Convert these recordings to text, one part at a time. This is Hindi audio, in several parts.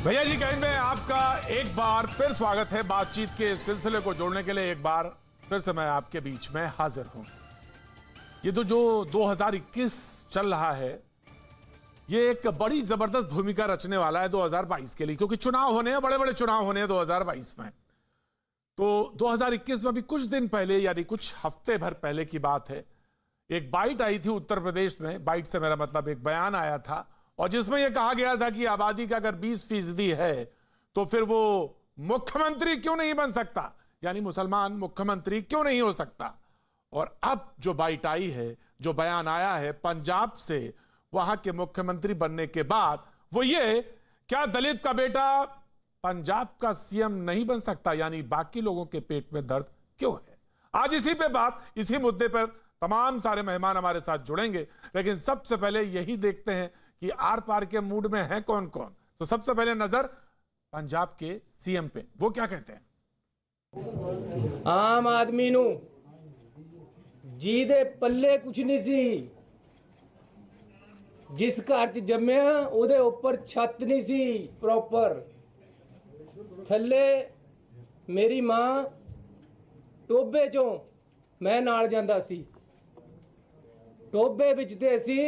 भैया जी कहीं में आपका एक बार फिर स्वागत है। बातचीत के सिलसिले को जोड़ने के लिए एक बार फिर से मैं आपके बीच में हाजिर हूं। ये तो जो 2021 चल रहा है, ये एक बड़ी जबरदस्त भूमिका रचने वाला है 2022 के लिए, क्योंकि चुनाव होने हैं, बड़े बड़े चुनाव होने हैं 2022 में। तो 2021 में अभी कुछ दिन पहले, यानी कुछ हफ्ते भर पहले की बात है, एक बाइट आई थी उत्तर प्रदेश में। बाइट से मेरा मतलब एक बयान आया था, और जिसमें यह कहा गया था कि आबादी का अगर 20% है तो फिर वो मुख्यमंत्री क्यों नहीं बन सकता, यानी मुसलमान मुख्यमंत्री क्यों नहीं हो सकता। और अब जो बाइट आई है, जो बयान आया है पंजाब से, वहां के मुख्यमंत्री बनने के बाद, वो ये, क्या दलित का बेटा पंजाब का सीएम नहीं बन सकता, यानी बाकी लोगों के पेट में दर्द क्यों है। आज इसी पे बात, इसी मुद्दे पर तमाम सारे मेहमान हमारे साथ जुड़ेंगे, लेकिन सबसे पहले यही देखते हैं कि आर पार के मूड में है कौन कौन। तो सबसे पहले नजर पंजाब के सीएम पे, वो क्या कहते हैं। आम आदमी नू जी दे पल्ले कुछ नहीं सी, जिस घर च जम्मिया उहदे उपर छत नहीं सी प्रॉपर। थल्ले मेरी मां टोबे चों मैं नाल जांदा सी, टोबे विच ते असी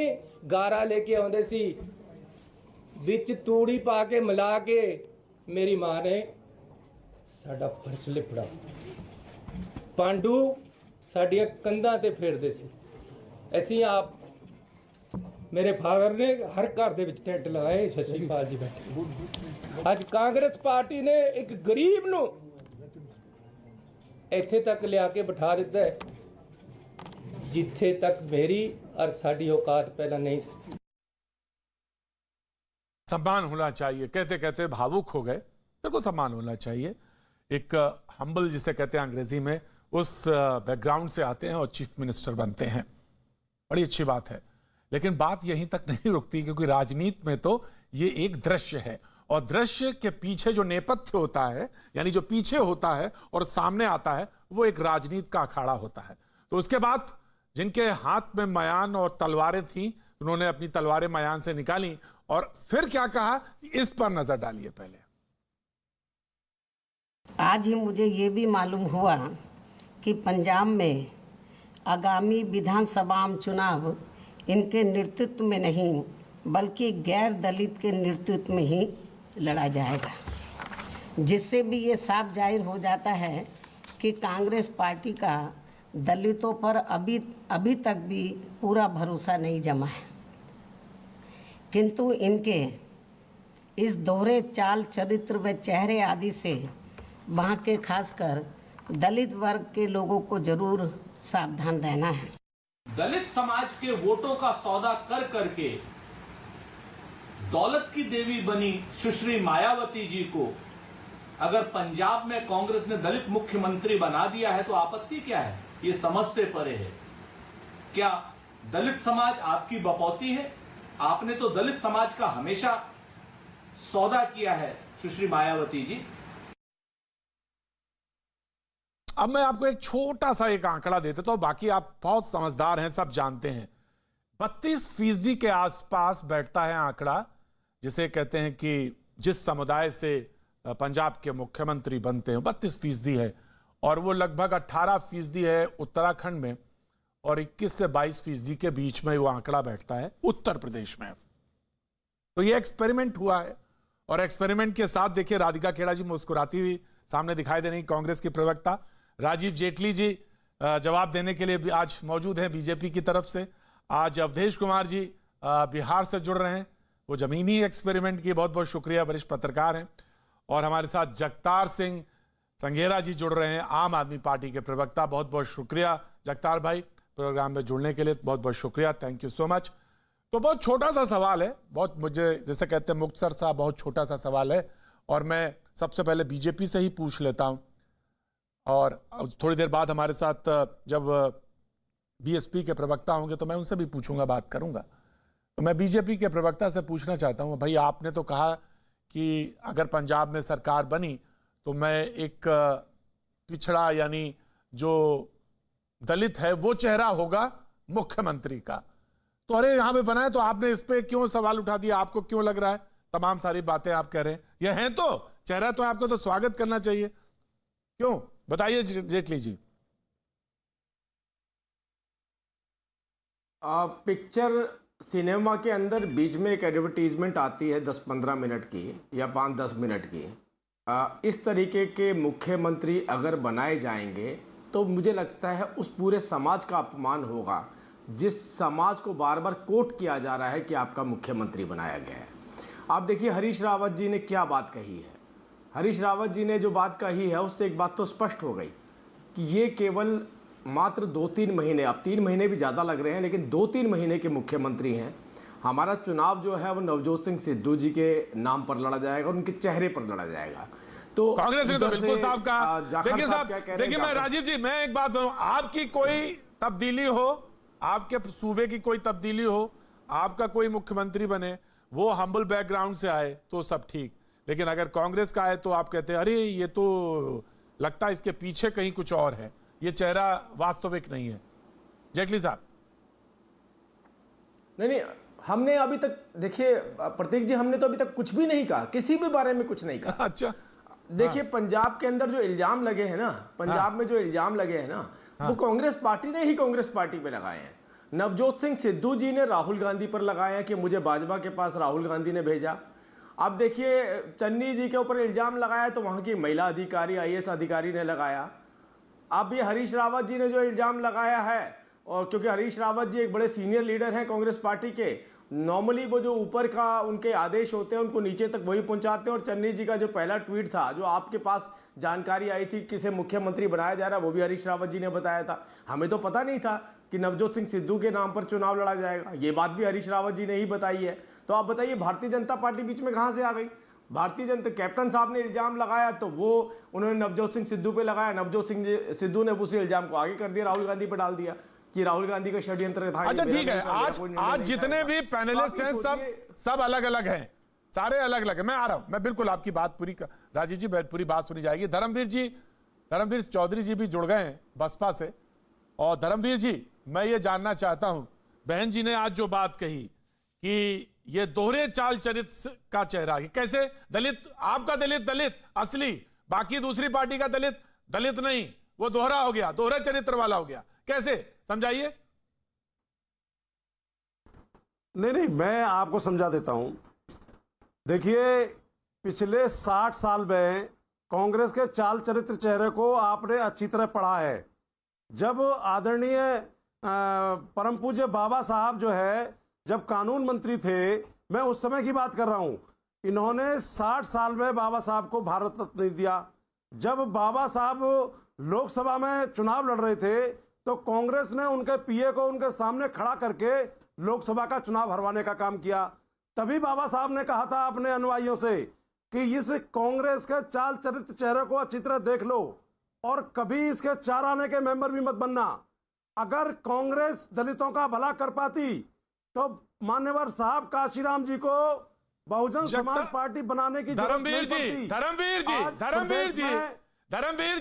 गारा लेके आउंदे सी, विच तूड़ी पा के मिला के मेरी मां ने साडा फर्श लिपड़ा, पांडू साडियां कंधां ते फेरदे सी। असीं आप मेरे फादर ने हर घर दे विच टेंट लगाए। सत श्री अकाल जी बैठे। अज कांग्रेस पार्टी ने एक गरीब नू इत्थे तक लिया के बिठा दिता है, जिथे तक मेरी और साडी औकात पहला नहीं। सम्मान होना चाहिए, कहते कहते भावुक हो गए। बिल्कुल सम्मान होना चाहिए। एक हम्बल जिसे कहते हैं अंग्रेजी में, उस बैकग्राउंड से आते हैं और चीफ मिनिस्टर बनते हैं, बड़ी अच्छी बात है। लेकिन बात यहीं तक नहीं रुकती, क्योंकि राजनीति में तो ये एक दृश्य है, और दृश्य के पीछे जो नेपथ्य होता है, यानी जो पीछे होता है और सामने आता है, वो एक राजनीति का अखाड़ा होता है। तो उसके बाद जिनके हाथ में मयान और तलवारें थी, उन्होंने अपनी तलवारें मयान से निकाली, और फिर क्या कहा, इस पर नजर डालिए पहले। आज ही मुझे ये भी मालूम हुआ कि पंजाब में आगामी विधानसभा चुनाव इनके नेतृत्व में नहीं, बल्कि गैर दलित के नेतृत्व में ही लड़ा जाएगा, जिससे भी ये साफ जाहिर हो जाता है कि कांग्रेस पार्टी का दलितों पर अभी तक भी पूरा भरोसा नहीं जमा है। किंतु इनके इस दोहरे चाल चरित्र व चेहरे आदि से वहाँ के खासकर दलित वर्ग के लोगों को जरूर सावधान रहना है। दलित समाज के वोटों का सौदा कर करके दौलत की देवी बनी सुश्री मायावती जी को अगर पंजाब में कांग्रेस ने दलित मुख्यमंत्री बना दिया है, तो आपत्ति क्या है, ये समझ से परे है। क्या दलित समाज आपकी बपौती है? आपने तो दलित समाज का हमेशा सौदा किया है सुश्री मायावती जी। अब मैं आपको एक छोटा सा एक आंकड़ा देता हूं, तो बाकी आप बहुत समझदार हैं, सब जानते हैं। 32% के आसपास बैठता है आंकड़ा, जिसे कहते हैं कि जिस समुदाय से पंजाब के मुख्यमंत्री बनते हैं 32% है, और वो लगभग 18% है उत्तराखंड में, और 21 से 22% के बीच में वो आंकड़ा बैठता है उत्तर प्रदेश में। तो ये एक्सपेरिमेंट हुआ है, और एक्सपेरिमेंट के साथ देखिए राधिका खेड़ा जी मुस्कुराती हुई सामने दिखाई दे रही। कांग्रेस की प्रवक्ता राजीव जेटली जी जवाब देने के लिए भी आज मौजूद हैं बीजेपी की तरफ से। आज अवधेश कुमार जी बिहार से जुड़ रहे हैं, वो जमीनी एक्सपेरिमेंट की बहुत बहुत शुक्रिया, वरिष्ठ पत्रकार हैं। और हमारे साथ जगतार सिंह संघेरा जी जुड़ रहे हैं, आम आदमी पार्टी के प्रवक्ता। बहुत बहुत शुक्रिया जगतार भाई, प्रोग्राम में जुड़ने के लिए बहुत बहुत शुक्रिया, थैंक यू सो मच। तो बहुत छोटा सा सवाल है, बहुत, मुझे जैसे कहते हैं मुख्तसर सा, बहुत छोटा सा सवाल है, और मैं सबसे पहले बीजेपी से ही पूछ लेता हूं, और थोड़ी देर बाद हमारे साथ जब बीएसपी के प्रवक्ता होंगे तो मैं उनसे भी पूछूंगा, बात करूंगा। तो मैं बीजेपी के प्रवक्ता से पूछना चाहता हूं, भाई आपने तो कहा कि अगर पंजाब में सरकार बनी तो मैं एक पिछड़ा, यानी जो दलित है वो चेहरा होगा मुख्यमंत्री का, तो अरे यहां पे बनाए, तो आपने इस पे क्यों सवाल उठा दिया, आपको क्यों लग रहा है? तमाम सारी बातें आप कह रहे हैं, ये हैं तो चेहरा तो आपको तो स्वागत करना चाहिए, क्यों बताइए जेटली जी। पिक्चर सिनेमा के अंदर बीच में एक एडवर्टीजमेंट आती है 10-15 मिनट की या 5-10 मिनट की। इस तरीके के मुख्यमंत्री अगर बनाए जाएंगे तो मुझे लगता है उस पूरे समाज का अपमान होगा जिस समाज को बार बार कोट किया जा रहा है कि आपका मुख्यमंत्री बनाया गया है। आप देखिए हरीश रावत जी ने क्या बात कही है। हरीश रावत जी ने जो बात कही है उससे एक बात तो स्पष्ट हो गई कि ये केवल मात्र 2-3 महीने, अब 3 महीने भी ज़्यादा लग रहे हैं, लेकिन 2-3 महीने के मुख्यमंत्री हैं। हमारा चुनाव जो है वो नवजोत सिंह सिद्धू जी के नाम पर लड़ा जाएगा और उनके चेहरे पर लड़ा जाएगा। तो कांग्रेस ने तो बिल्कुल साफ कहा। देखिए साहब, देखिए मैं राजीव जी, मैं एक बात बोलूं, आपकी कोई तब्दीली हो, आपके सूबे की कोई तब्दीली हो, आपका कोई मुख्यमंत्री बने, वो हम्बल बैकग्राउंड से आए तो सब ठीक, लेकिन अगर कांग्रेस का आए तो आप कहते हैं अरे ये तो लगता है इसके पीछे कहीं कुछ और है, ये चेहरा वास्तविक नहीं है। जेटली साहब। नहीं, हमने अभी तक, देखिए प्रतीक जी, हमने तो अभी तक कुछ भी नहीं कहा, किसी भी बारे में कुछ नहीं कहा। अच्छा, देखिए पंजाब के अंदर जो इल्जाम लगे हैं ना, पंजाब में जो इल्जाम लगे हैं ना, वो कांग्रेस पार्टी ने ही कांग्रेस पार्टी पे लगाए हैं। नवजोत सिंह सिद्धू जी ने राहुल गांधी पर लगाए हैं कि मुझे भाजपा के पास राहुल गांधी ने भेजा। अब देखिए चन्नी जी के ऊपर इल्जाम लगाया तो वहां की महिला अधिकारी, IAS अधिकारी ने लगाया। अब ये हरीश रावत जी ने जो इल्जाम लगाया है, और क्योंकि हरीश रावत जी एक बड़े सीनियर लीडर हैं कांग्रेस पार्टी के, नॉर्मली वो जो ऊपर का उनके आदेश होते हैं उनको नीचे तक वही पहुंचाते हैं। और चन्नी जी का जो पहला ट्वीट था, जो आपके पास जानकारी आई थी किसे मुख्यमंत्री बनाया जा रहा है, वो भी हरीश रावत जी ने बताया था। हमें तो पता नहीं था कि नवजोत सिंह सिद्धू के नाम पर चुनाव लड़ा जाएगा, ये बात भी हरीश रावत जी ने ही बताई है। तो आप बताइए भारतीय जनता पार्टी बीच में कहां से आ गई? भारतीय जनता, कैप्टन साहब ने इल्जाम लगाया तो वो उन्होंने नवजोत सिंह सिद्धू पे लगाया, नवजोत सिंह सिद्धू ने उसी इल्जाम को आगे कर दिया, राहुल गांधी पे डाल दिया कि राहुल गांधी का षड्यंत्र था। अच्छा ठीक है, आज जितने भी पैनलिस्ट हैं सब अलग अलग हैं, सारे अलग अलग हैं। मैं आ रहा हूं, मैं बिल्कुल आपकी बात पूरी राजीव जी, पूरी बात सुनी जाएगी। धर्मवीर चौधरी जी भी जुड़ गए हैं बसपा से। और धर्मवीर जी, मैं ये जानना चाहता हूं, बहन जी ने आज जो बात कही कि ये दोहरे चाल चरित्र का चेहरा, कि कैसे दलित, आपका दलित असली, बाकी दूसरी पार्टी का दलित नहीं, वो दोहरा हो गया, दोहरे चरित्र वाला हो गया, कैसे समझाइए। नहीं, मैं आपको समझा देता हूं। देखिए पिछले 60 साल में कांग्रेस के चाल चरित्र चेहरे को आपने अच्छी तरह पढ़ा है। जब आदरणीय परम पूज्य बाबा साहब जो है, जब कानून मंत्री थे, मैं उस समय की बात कर रहा हूं, इन्होंने 60 साल में बाबा साहब को भारत रत्न दिया। जब बाबा साहब लोकसभा में चुनाव लड़ रहे थे तो कांग्रेस ने उनके पीए को उनके सामने खड़ा करके लोकसभा का चुनाव हरवाने का काम किया। तभी बाबा साहब ने कहा था अपने अनुयायियों से कि इस कांग्रेस के चाल चरित्र चेहरे को अच्छी तरह देख लो और कभी इसके 4 आने के मेंबर भी मत बनना। अगर कांग्रेस दलितों का भला कर पाती तो मान्यवर साहब काशीराम जी को बहुजन समाज पार्टी बनाने की धर्मवीर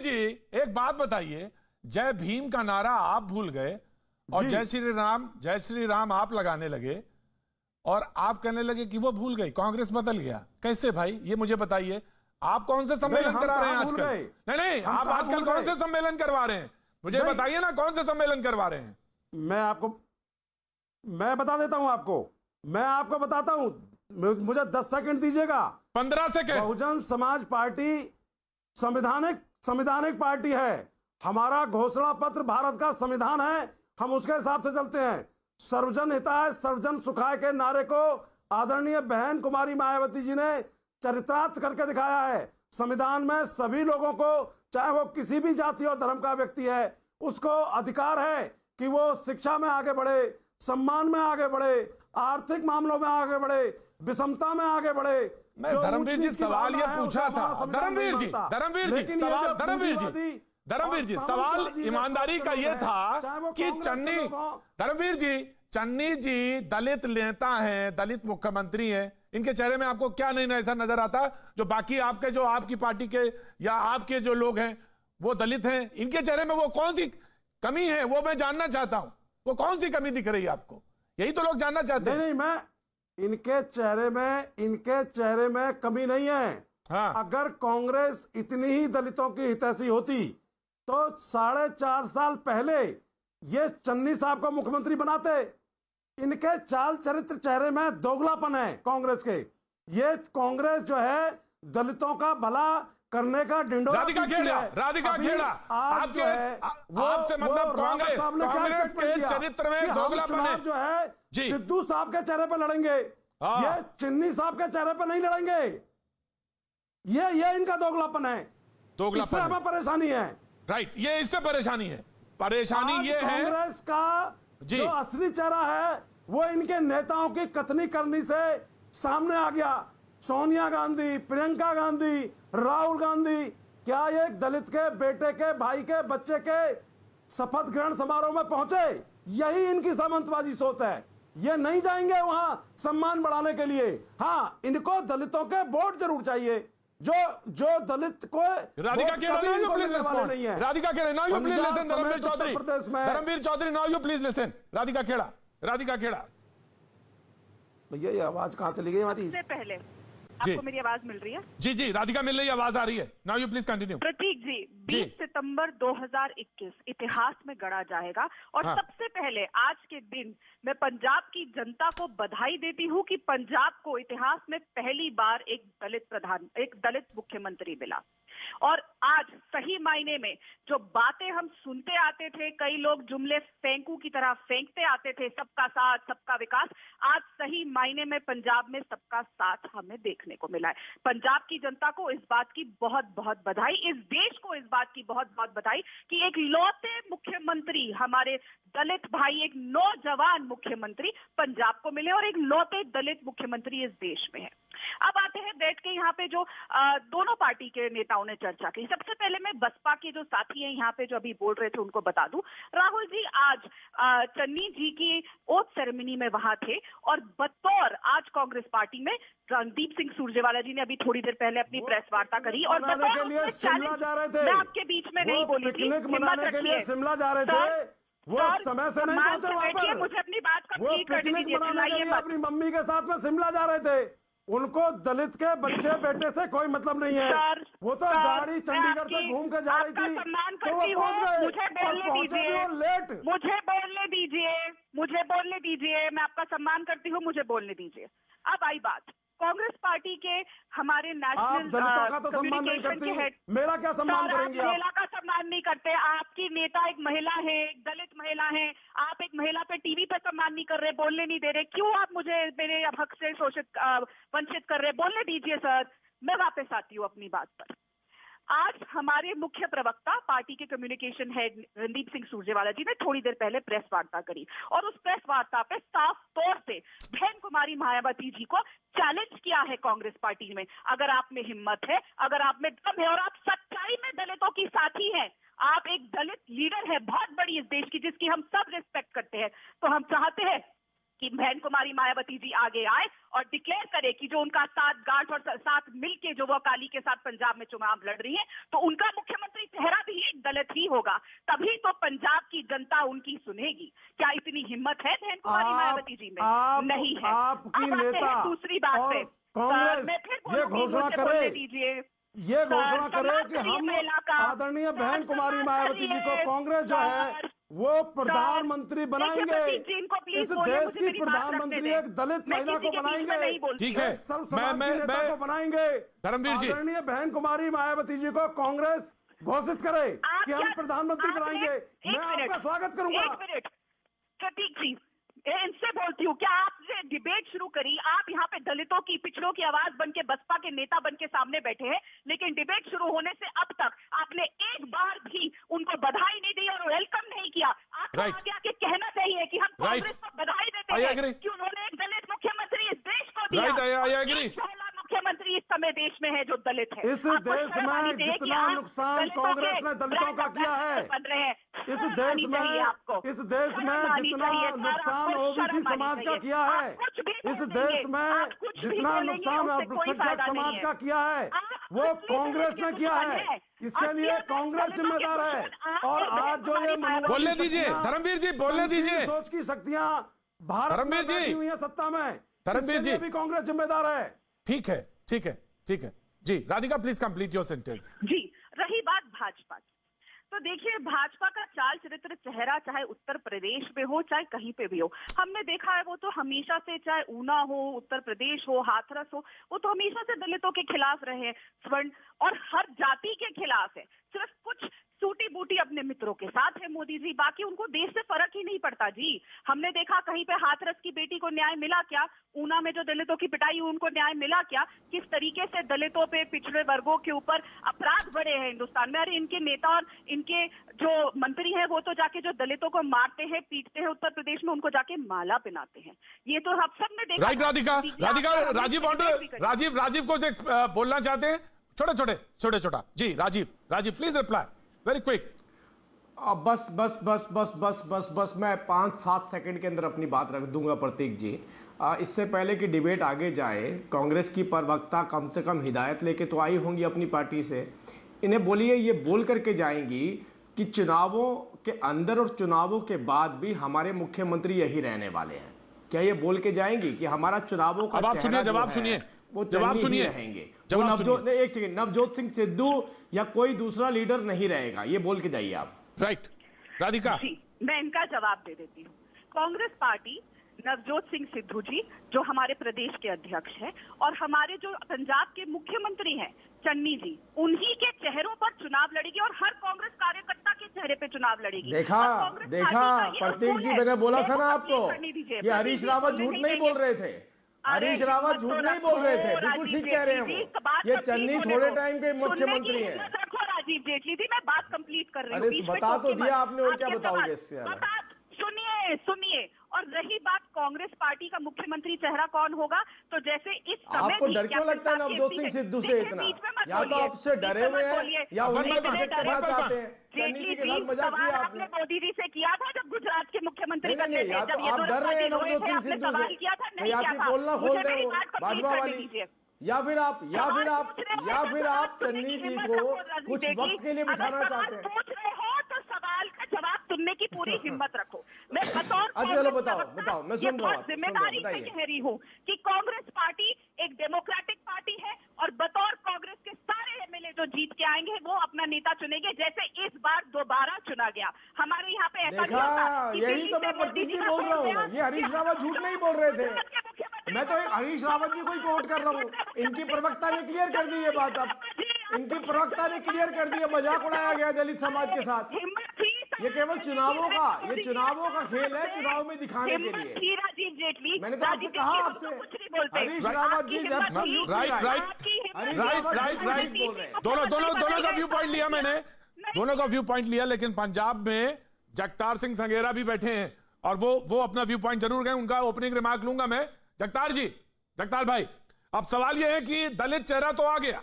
जी एक बात बताइए, जय भीम का नारा आप भूल गए और जय श्री राम आप लगाने लगे और आप कहने लगे कि वो भूल गई, कांग्रेस बदल गया। कैसे भाई, ये मुझे बताइए। आप कौन से सम्मेलन करा रहे हैं आजकल? नहीं, आप आजकल कौन से सम्मेलन करवा रहे हैं, मुझे बताइए ना, कौन से सम्मेलन करवा रहे हैं? मैं बता देता हूं आपको, मैं आपको बताता हूं, मुझे 10 सेकंड दीजिएगा। 15 सेकंड। बहुजन समाज पार्टी संवैधानिक पार्टी है। हमारा घोषणा पत्र भारत का संविधान है, हम उसके हिसाब से चलते हैं। सर्वजन हिताय सर्वजन सुखाय के नारे को आदरणीय बहन कुमारी मायावती जी ने चरितार्थ करके दिखाया है। संविधान में सभी लोगों को, चाहे वो किसी भी जाति और धर्म का व्यक्ति है, उसको अधिकार है कि वो शिक्षा में आगे बढ़े, सम्मान में आगे बढ़े, आर्थिक मामलों में आगे बढ़े, विषमता में आगे बढ़े। मैं धर्मवीर जी सवाल ये पूछा था, धर्मवीर जी सवाल ईमानदारी का ये था कि चन्नी जी दलित नेता हैं, दलित मुख्यमंत्री हैं, इनके चेहरे में आपको क्या नहीं ऐसा नजर आता जो बाकी आपके, जो आपकी पार्टी के या आपके जो लोग हैं वो दलित हैं, इनके चेहरे में वो कौन सी कमी है, वो मैं जानना चाहता हूं। वो कौन सी कमी दिख रही है आपको, यही तो लोग जानना चाहते हैं। नहीं, इनके चेहरे में कमी नहीं है। हाँ। अगर कांग्रेस इतनी ही दलितों की हितैषी होती तो 4.5 साल पहले ये चन्नी साहब को मुख्यमंत्री बनाते। इनके चाल चरित्र चेहरे में दोगलापन है कांग्रेस के। ये कांग्रेस जो है दलितों का भला करने का डिंडोरा राधिका खेड़ा, आपसे मतलब कांग्रेस के चरित्र में दोगलापन है जो है जी। सिद्धू साहब के चेहरे पर लड़ेंगे, ये चिन्नी साहब के चेहरे पर नहीं लड़ेंगे। ये इनका दोगलापन है, इससे हमें परेशानी है। राइट, ये इससे परेशानी है। परेशानी ये है कांग्रेस का जो असली चेहरा है वो इनके नेताओं की कथनी करनी से सामने आ गया। सोनिया गांधी, प्रियंका गांधी, राहुल गांधी क्या ये एक दलित के बेटे के भाई के बच्चे के शपथ ग्रहण समारोह में पहुंचे? यही इनकी सामंतवादी सोच है। ये नहीं जाएंगे वहां सम्मान बढ़ाने के लिए। हाँ, इनको दलितों के वोट जरूर चाहिए। जो दलित को राधिका खेड़ा, नहीं है। Radhika Khera, now you please listen. Dharmvir Chaudhary, now you please listen. Radhika Khera, भैया ये आवाज कहां चली गई हमारी? इससे पहले आपको मेरी आवाज मिल रही है? जी राधिका मिल रही है, आवाज आ रही है। Now you please continue. Prateek ji, 20 सितंबर 2021 इतिहास में गढ़ा जाएगा और सबसे पहले आज के दिन मैं पंजाब की जनता को बधाई देती हूं कि पंजाब को इतिहास में पहली बार एक दलित मुख्यमंत्री मिला। और आज सही मायने में जो बातें हम सुनते आते थे, कई लोग जुमले फेंकू की तरह फेंकते आते थे, सबका साथ सबका विकास, आज सही मायने में पंजाब में सबका साथ हमें देखने को मिला है। पंजाब की जनता को इस बात की बहुत बहुत बधाई, इस देश को इस बात की बहुत बहुत बधाई कि एक लौते मुख्यमंत्री हमारे दलित भाई, एक नौजवान मुख्यमंत्री पंजाब को मिले और एक लौते दलित मुख्यमंत्री इस देश में है। अब आते हैं बैठ के यहाँ पे जो दोनों पार्टी के नेताओं ने चर्चा की। सबसे पहले मैं बसपा के जो साथी हैं यहाँ पे जो अभी बोल रहे थे उनको बता दूं, राहुल जी आज चन्नी जी की ओथ सेरेमनी में वहां थे और बतौर आज कांग्रेस पार्टी में रणदीप सिंह सुरजेवाला जी ने अभी थोड़ी देर पहले अपनी प्रेस वार्ता करी और बतौर शिमला जा रहे थे। मैं आपके बीच में नहीं बोली थी, मनाने के लिए शिमला जा रहे थे, वो समय से नहीं पहुंचे वहां पर। मुझे अपनी बात वो पिकनिक मनाने के लिए अपनी मम्मी के साथ में शिमला जा रहे थे। उनको दलित के बच्चे बेटे से कोई मतलब नहीं है। वो तो गाड़ी चंडीगढ़ से घूम के जा रही थी तो वो पहुंच गए और पहुंचे भी वो लेट। मुझे बोलने दीजिए, मैं आपका सम्मान करती हूँ, मुझे बोलने दीजिए। अब आई बात कांग्रेस पार्टी के हमारे नेशनल दलितों का तो सम्मान नहीं करती, मेरा क्या सम्मान करेंगे? आप महिला का सम्मान नहीं करते, आपकी नेता एक महिला है, एक दलित महिला है, आप एक महिला पे टीवी पे सम्मान नहीं कर रहे, बोलने नहीं दे रहे, क्यों आप मुझे मेरे हक से वंचित कर रहे? बोलने दीजिए सर। मैं वापस आती हूँ अपनी बात पर। आज हमारे मुख्य प्रवक्ता पार्टी के कम्युनिकेशन हेड रणदीप सिंह सुरजेवाला जी ने थोड़ी देर पहले प्रेस वार्ता करी और उस प्रेस वार्ता पे साफ तौर से बहन कुमारी मायावती जी को चैलेंज किया है कांग्रेस पार्टी में। अगर आप में हिम्मत है, अगर आप में दम है और आप सच्चाई में दलितों की साथी हैं, आप एक दलित लीडर है बहुत बड़ी इस देश की जिसकी हम सब रिस्पेक्ट करते हैं, तो हम चाहते हैं कि बहन कुमारी मायावती जी आगे आए और डिक्लेयर करे कि जो उनका साथ गांठ और साथ मिलके जो वो अकाली के साथ पंजाब में चुनाव लड़ रही है तो उनका मुख्यमंत्री चेहरा भी एक दलित ही होगा, तभी तो पंजाब की जनता उनकी सुनेगी। क्या इतनी हिम्मत है बहन कुमारी मायावती जी में? नहीं है। आपकी नेता दूसरी बात पे कांग्रेस ये घोषणा करे, ये घोषणा करे कि हम आदरणीय बहन कुमारी मायावती जी को कांग्रेस जो है वो प्रधानमंत्री बनाएंगे, इस देश की प्रधानमंत्री एक दलित महिला को बनाएंगे, ठीक है, नेता को बनाएंगे। धर्मवीर जी, आदरणीय बहन कुमारी मायावती जी को कांग्रेस घोषित करे कि हम प्रधानमंत्री बनाएंगे, मैं आपका स्वागत करूंगा। एक मिनट प्रतीक जी, इनसे बोलती हूँ, क्या आपने डिबेट शुरू करी? आप यहाँ पे दलितों की, पिछड़ों की आवाज बन के, बसपा के नेता बन के सामने बैठे हैं, लेकिन डिबेट शुरू होने से अब तक आपने एक बार भी उनको बधाई नहीं दी और वेलकम नहीं किया। आपको आगे आके कहना चाहिए कि हम कांग्रेस को बधाई देते हैं कि उन्होंने एक दलित मुख्यमंत्री इस देश को दिया। मुख्यमंत्री इस समय देश में है जो दलित है। इस देश में जितना नुकसान कांग्रेस ने दलितों का किया है, इस देश में जितना नुकसान ओबीसी समाज का किया है, इस देश में जितना नुकसान अल्पसंख्यक समाज का किया है वो कांग्रेस ने किया है। इसके लिए कांग्रेस जिम्मेदार है। और आज जो ये बोलने दीजिए धर्मवीर जी, बोलने दीजिए। सोच की शक्तियां भारत में बैठी हुई है सत्ता में, धर्मवीर इसके जी लिए भी कांग्रेस जिम्मेदार है। ठीक है, ठीक है, ठीक है जी। Radhika please complete your sentence. जी, रही बात भाजपा की, तो देखिए भाजपा का चाल चरित्र चेहरा चाहे उत्तर प्रदेश में हो चाहे कहीं पे भी हो, हमने देखा है वो तो हमेशा से, चाहे ऊना हो, उत्तर प्रदेश हो, हाथरस हो, वो तो हमेशा से दलितों के खिलाफ रहे हैं, स्वर्ण और हर जाति के खिलाफ है। सिर्फ कुछ सूटी बूटी अपने मित्रों के साथ है मोदी जी, बाकी उनको देश से फर्क ही नहीं पड़ता जी। हमने देखा कहीं पे हाथरस की बेटी को न्याय मिला क्या? ऊना में जो दलितों की पिटाई हुई उनको न्याय मिला क्या? किस तरीके से दलितों पे, पिछड़े वर्गों के ऊपर अपराध बढ़े हैं हिंदुस्तान में। अरे इनके नेता और इनके जो मंत्री हैं वो तो जाके जो दलितों को मारते हैं, पीटते हैं उत्तर प्रदेश में, उनको जाके माला पहनाते हैं। ये तो हम सब ने देखा। राइट राधिका, राजीव को बोलना चाहते हैं? छोटा जी, Rajiv please reply very quick. बस मैं 5-7 सेकंड के अंदर अपनी बात रख दूंगा प्रतीक जी। इससे पहले कि डिबेट आगे जाए, कांग्रेस की प्रवक्ता कम से कम हिदायत लेके तो आई होंगी अपनी पार्टी से। इन्हें बोलिए, ये बोल करके जाएंगी कि चुनावों के अंदर और चुनावों के बाद भी हमारे मुख्यमंत्री यही रहने वाले हैं। क्या ये बोल के जाएंगी कि हमारा चुनावों का जवाब सुनिए, वो जवाब सुनिए, रहेंगे? एक सेकंड, नवजोत सिंह सिद्धू या कोई दूसरा लीडर नहीं रहेगा, ये बोल के जाइए आप। राइट राधिका जी, मैं इनका जवाब दे देती हूँ। कांग्रेस पार्टी, नवजोत सिंह सिद्धू जी जो हमारे प्रदेश के अध्यक्ष हैं और हमारे जो पंजाब के मुख्यमंत्री हैं चन्नी जी, उन्हीं के चेहरों पर चुनाव लड़ेगी और हर कांग्रेस कार्यकर्ता के चेहरे पे चुनाव लड़ेगी। देखा प्रतीक जी, मैंने बोला था ना आपको, ये हरीश रावत झूठ नहीं बोल रहे थे। हरीश रावत झूठ नहीं बोल रहे थे, बिल्कुल ठीक कह रहे हैं वो। ये चन्नी थोड़े टाइम के मुख्यमंत्री हैं। राजीव जेटली जी, मैं बात कंप्लीट कर रही हूँ। अरे बता तो दिया आपने, और क्या बताओगे इससे ज्यादा? सुनिए, और रही बात कांग्रेस पार्टी का मुख्यमंत्री चेहरा कौन होगा, तो जैसे इस समय आपको डर क्यों लगता है नवजोत सिंह सिद्धू से इतना? या तो आपसे डरे हुए हैं या उन्हीं प्रोजेक्ट करना चाहते हैं। चन्नी जी के साथ मजाक किया आपने। मोदी जी से किया था जब गुजरात के मुख्यमंत्री बनते थे, या तो आप डर रहे हैं नवजोत सिंह सिद्धू से, या फिर बोलना खोल रहे हो भाजपा वाली, या फिर आप चन्नी जी को कुछ वक्त के लिए बिठाना चाहते हैं। पूछ रहे हो तो सवाल का जवाब सुनने की पूरी हिम्मत रखो। मैं बतौर अच्छा चलो बताओ, मैं सुन रहा हूँ। जिम्मेदारी से कह रही हूँ कि कांग्रेस पार्टी एक डेमोक्रेटिक पार्टी है और बतौर कांग्रेस के सारे एमएलए जो जीत के आएंगे वो अपना नेता चुनेंगे, जैसे इस बार दोबारा चुना गया। हमारे यहाँ पे ऐसा नहीं होता। यही तो मैं प्रतीक जी बोल रहा हूँ, ये हरीश रावत झूठ नहीं बोल रहे थे। मैं तो हरीश रावत जी को ही कोट कर रहा हूँ। इनकी प्रवक्ता ने क्लियर कर दी ये बात। अब इनकी प्रवक्ता ने क्लियर कर दिया, मजाक उड़ाया गया दलित समाज के साथ। ये केवल चुनावों का खेल है, चुनाव में दिखाने के लिए। राजीव जेटली, मैंने तो आपसे कहा, आपसे हरीश रावत जी राइट दोनों का व्यू पॉइंट लिया मैंने, दोनों का व्यू पॉइंट लिया। लेकिन पंजाब में जगतार सिंह संघेरा भी बैठे हैं और वो अपना व्यू पॉइंट जरूर गए। उनका ओपनिंग रिमार्क लूंगा मैं। जगतार भाई, अब सवाल यह है कि दलित चेहरा तो आ गया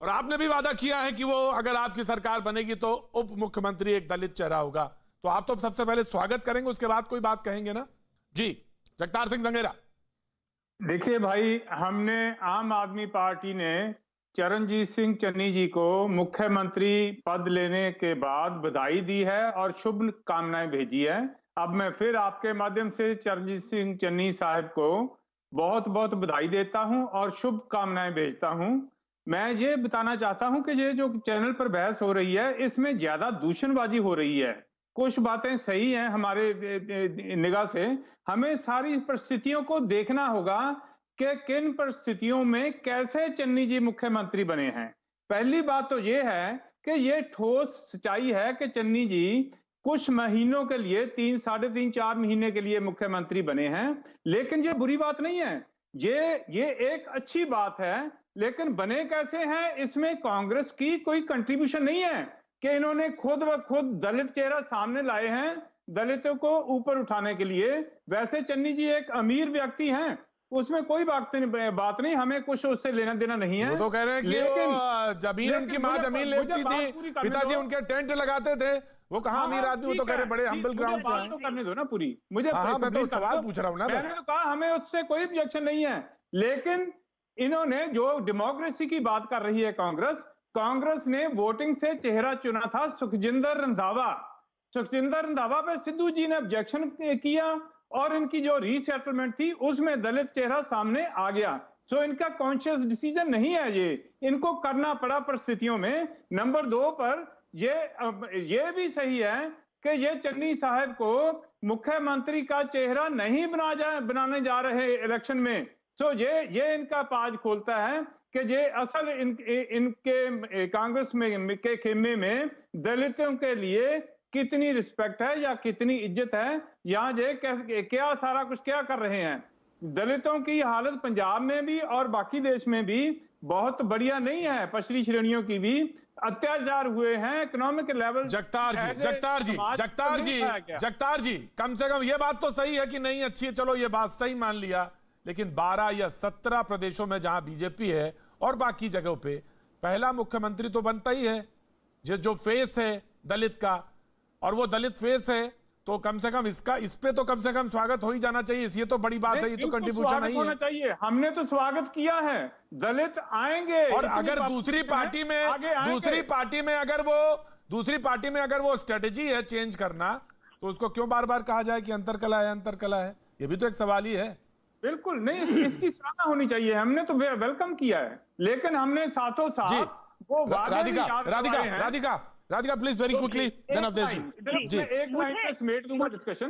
और आपने भी वादा किया है कि वो अगर आपकी सरकार बनेगी तो उप मुख्यमंत्री एक दलित चेहरा होगा, तो आप तो सबसे पहले स्वागत करेंगे, उसके बाद कोई बात कहेंगे ना जी? जगतार सिंह संघेरा। देखिए भाई, हमने आम आदमी पार्टी ने चरणजीत सिंह चन्नी जी को मुख्यमंत्री पद लेने के बाद बधाई दी है और शुभ कामनाएं भेजी है। अब मैं फिर आपके माध्यम से चरणजीत सिंह चन्नी साहब को बहुत बहुत बधाई देता हूं और शुभ कामनाएं भेजता हूं। मैं ये बताना चाहता हूं कि ये जो चैनल पर बहस हो रही है इसमें ज्यादा दूषणबाजी हो रही है। कुछ बातें सही हैं हमारे निगाह से, हमें सारी परिस्थितियों को देखना होगा कि किन परिस्थितियों में कैसे चन्नी जी मुख्यमंत्री बने हैं। पहली बात तो ये है कि ये ठोस सच्चाई है कि चन्नी जी कुछ महीनों के लिए 3-4 महीने के लिए मुख्यमंत्री बने हैं, लेकिन ये बुरी बात नहीं है, ये एक अच्छी बात है। लेकिन बने कैसे हैं, इसमें कांग्रेस की कोई कंट्रीब्यूशन नहीं है कि इन्होंने खुद व खुद दलित चेहरा सामने लाए हैं दलितों को ऊपर उठाने के लिए। वैसे चन्नी जी एक अमीर व्यक्ति हैं, उसमें कोई बात नहीं, हमें कुछ उससे लेना देना नहीं है। वो तो कह रहे हैं कि जमीन उनकी माँ जमीन लेती थी, पिताजी उनके टेंट लगाते थे, वो कहाँ अमीर आदमी, वो तो कह रहे बड़े हम्बल ग्राउंड से हैं। तो करने दो ना पूरी, मुझे मैं तो सवाल पूछ रहा हूँ ना। मैंने तो कहा हमें उससे कोई ऑब्जेक्शन नहीं है, लेकिन इन्होंने जो डेमोक्रेसी की बात कर रही है कांग्रेस ने वोटिंग से चेहरा चुना था सुखजिंदर रंधावा पे सिद्धू जी ने ऑब्जेक्शन किया और इनकी जो रीसेटलमेंट थी उसमें दलित चेहरा सामने आ गया। सो इनका कॉन्शियस डिसीजन नहीं है, ये इनको करना पड़ा परिस्थितियों में। नंबर 2 पर ये भी सही है कि ये चन्नी साहब को मुख्यमंत्री का चेहरा नहीं बनाने जा रहे इलेक्शन में। सो ये इनका पाज खोलता है कि ये असल इनके कांग्रेस में के खेमे में दलितों के लिए कितनी रिस्पेक्ट है या कितनी इज्जत है, यहाँ ये क्या सारा कुछ क्या कर रहे हैं। दलितों की हालत पंजाब में भी और बाकी देश में भी बहुत बढ़िया नहीं है। पछड़ी श्रेणियों की भी अत्याचार हुए हैं, इकोनॉमिक लेवल। जगतार जी, कम से कम ये बात तो सही है कि नहीं अच्छी है, चलो ये बात सही मान लिया, लेकिन 12 या 17 प्रदेशों में जहां बीजेपी है और बाकी जगहों पे पहला मुख्यमंत्री तो बनता ही है जो फेस है दलित का, और वो दलित फेस है तो कम से कम इस पे तो कम से कम स्वागत हो ही जाना चाहिए। ये तो बड़ी बात है, ये तो कंट्रीब्यूशन नहीं है। चाहिए, हमने तो स्वागत किया है, दलित आएंगे। और अगर दूसरी पार्टी में अगर वो स्ट्रेटेजी है चेंज करना, तो उसको क्यों बार बार कहा जाए कि अंतरकला है? ये भी तो एक सवाल ही है। बिल्कुल नहीं, इसकी सराहना होनी चाहिए। हमने तो वेलकम किया है, लेकिन हमने साथों साथ वो Radhika please very quickly, then Avadhesh ji. एक लाइन में समेट दूंगा डिस्कशन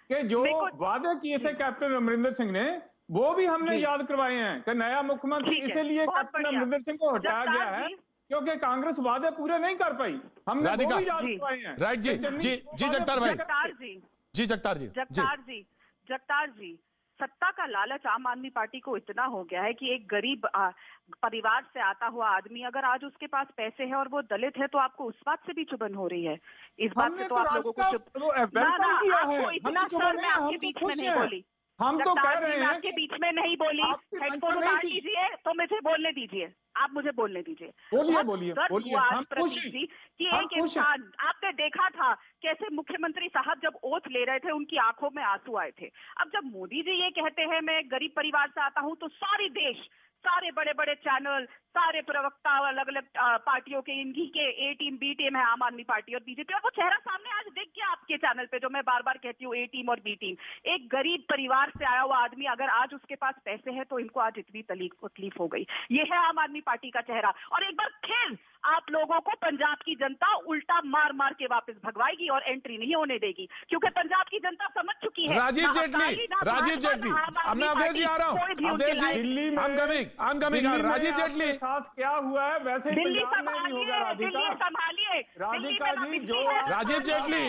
कि जो वादे किए थे कैप्टन अमरिंदर सिंह ने, वो भी हमने याद करवाए हैं कि नया मुख्यमंत्री इसलिए कैप्टन अमरिंदर सिंह को हटाया गया है क्योंकि कांग्रेस वादे पूरे नहीं कर पाई। हमने वो भी याद करवाए हैं। राइट जी जगतार भाई जी, जगतार जी, सत्ता का लालच आम आदमी पार्टी को इतना हो गया है कि एक गरीब परिवार से आता हुआ आदमी अगर आज उसके पास पैसे हैं और वो दलित है तो आपको उस बात से भी चुभन हो रही है। इस बात से तो आप लोगों को आपको इतना शर्म है, आपके बीच में नहीं बोली। हम तो कह रहे हैं आपके बीच में नहीं बोली। हेडफोन उतार लीजिए तो मुझे बोलने दीजिए, आप मुझे बोलने दीजिए। बोलिए हम खुशी कि एक इंसान, आपने देखा था कैसे मुख्यमंत्री साहब जब ओथ ले रहे थे उनकी आंखों में आंसू आए थे। अब जब मोदी जी ये कहते हैं मैं गरीब परिवार से आता हूं, तो सारे देश, सारे बड़े बड़े चैनल, सारे प्रवक्ता अलग अलग पार्टियों के, इनकी के ए टीम बी टीम है, आम आदमी पार्टी और बीजेपी, और वो चेहरा सामने आज दिख गया आपके चैनल पे, जो मैं बार बार कहती हूँ, ए टीम और बी टीम। एक गरीब परिवार से आया हुआ आदमी अगर आज उसके पास पैसे हैं तो इनको आज इतनी तकलीफ हो गई। ये है आम आदमी पार्टी का चेहरा। और एक बार फिर आप लोगों को पंजाब की जनता उल्टा मार मार के वापस भगवाएगी और एंट्री नहीं होने देगी, क्योंकि पंजाब की जनता समझ चुकी है। राजीव जेटली, अब मैं अवधेश जी आ रहा हूँ, अवधेश जी, I'm coming, राजीव जेटली साथ क्या हुआ है वैसे दिल्ली पंजाब में भी होगा। संभालिए, राजीव जेटली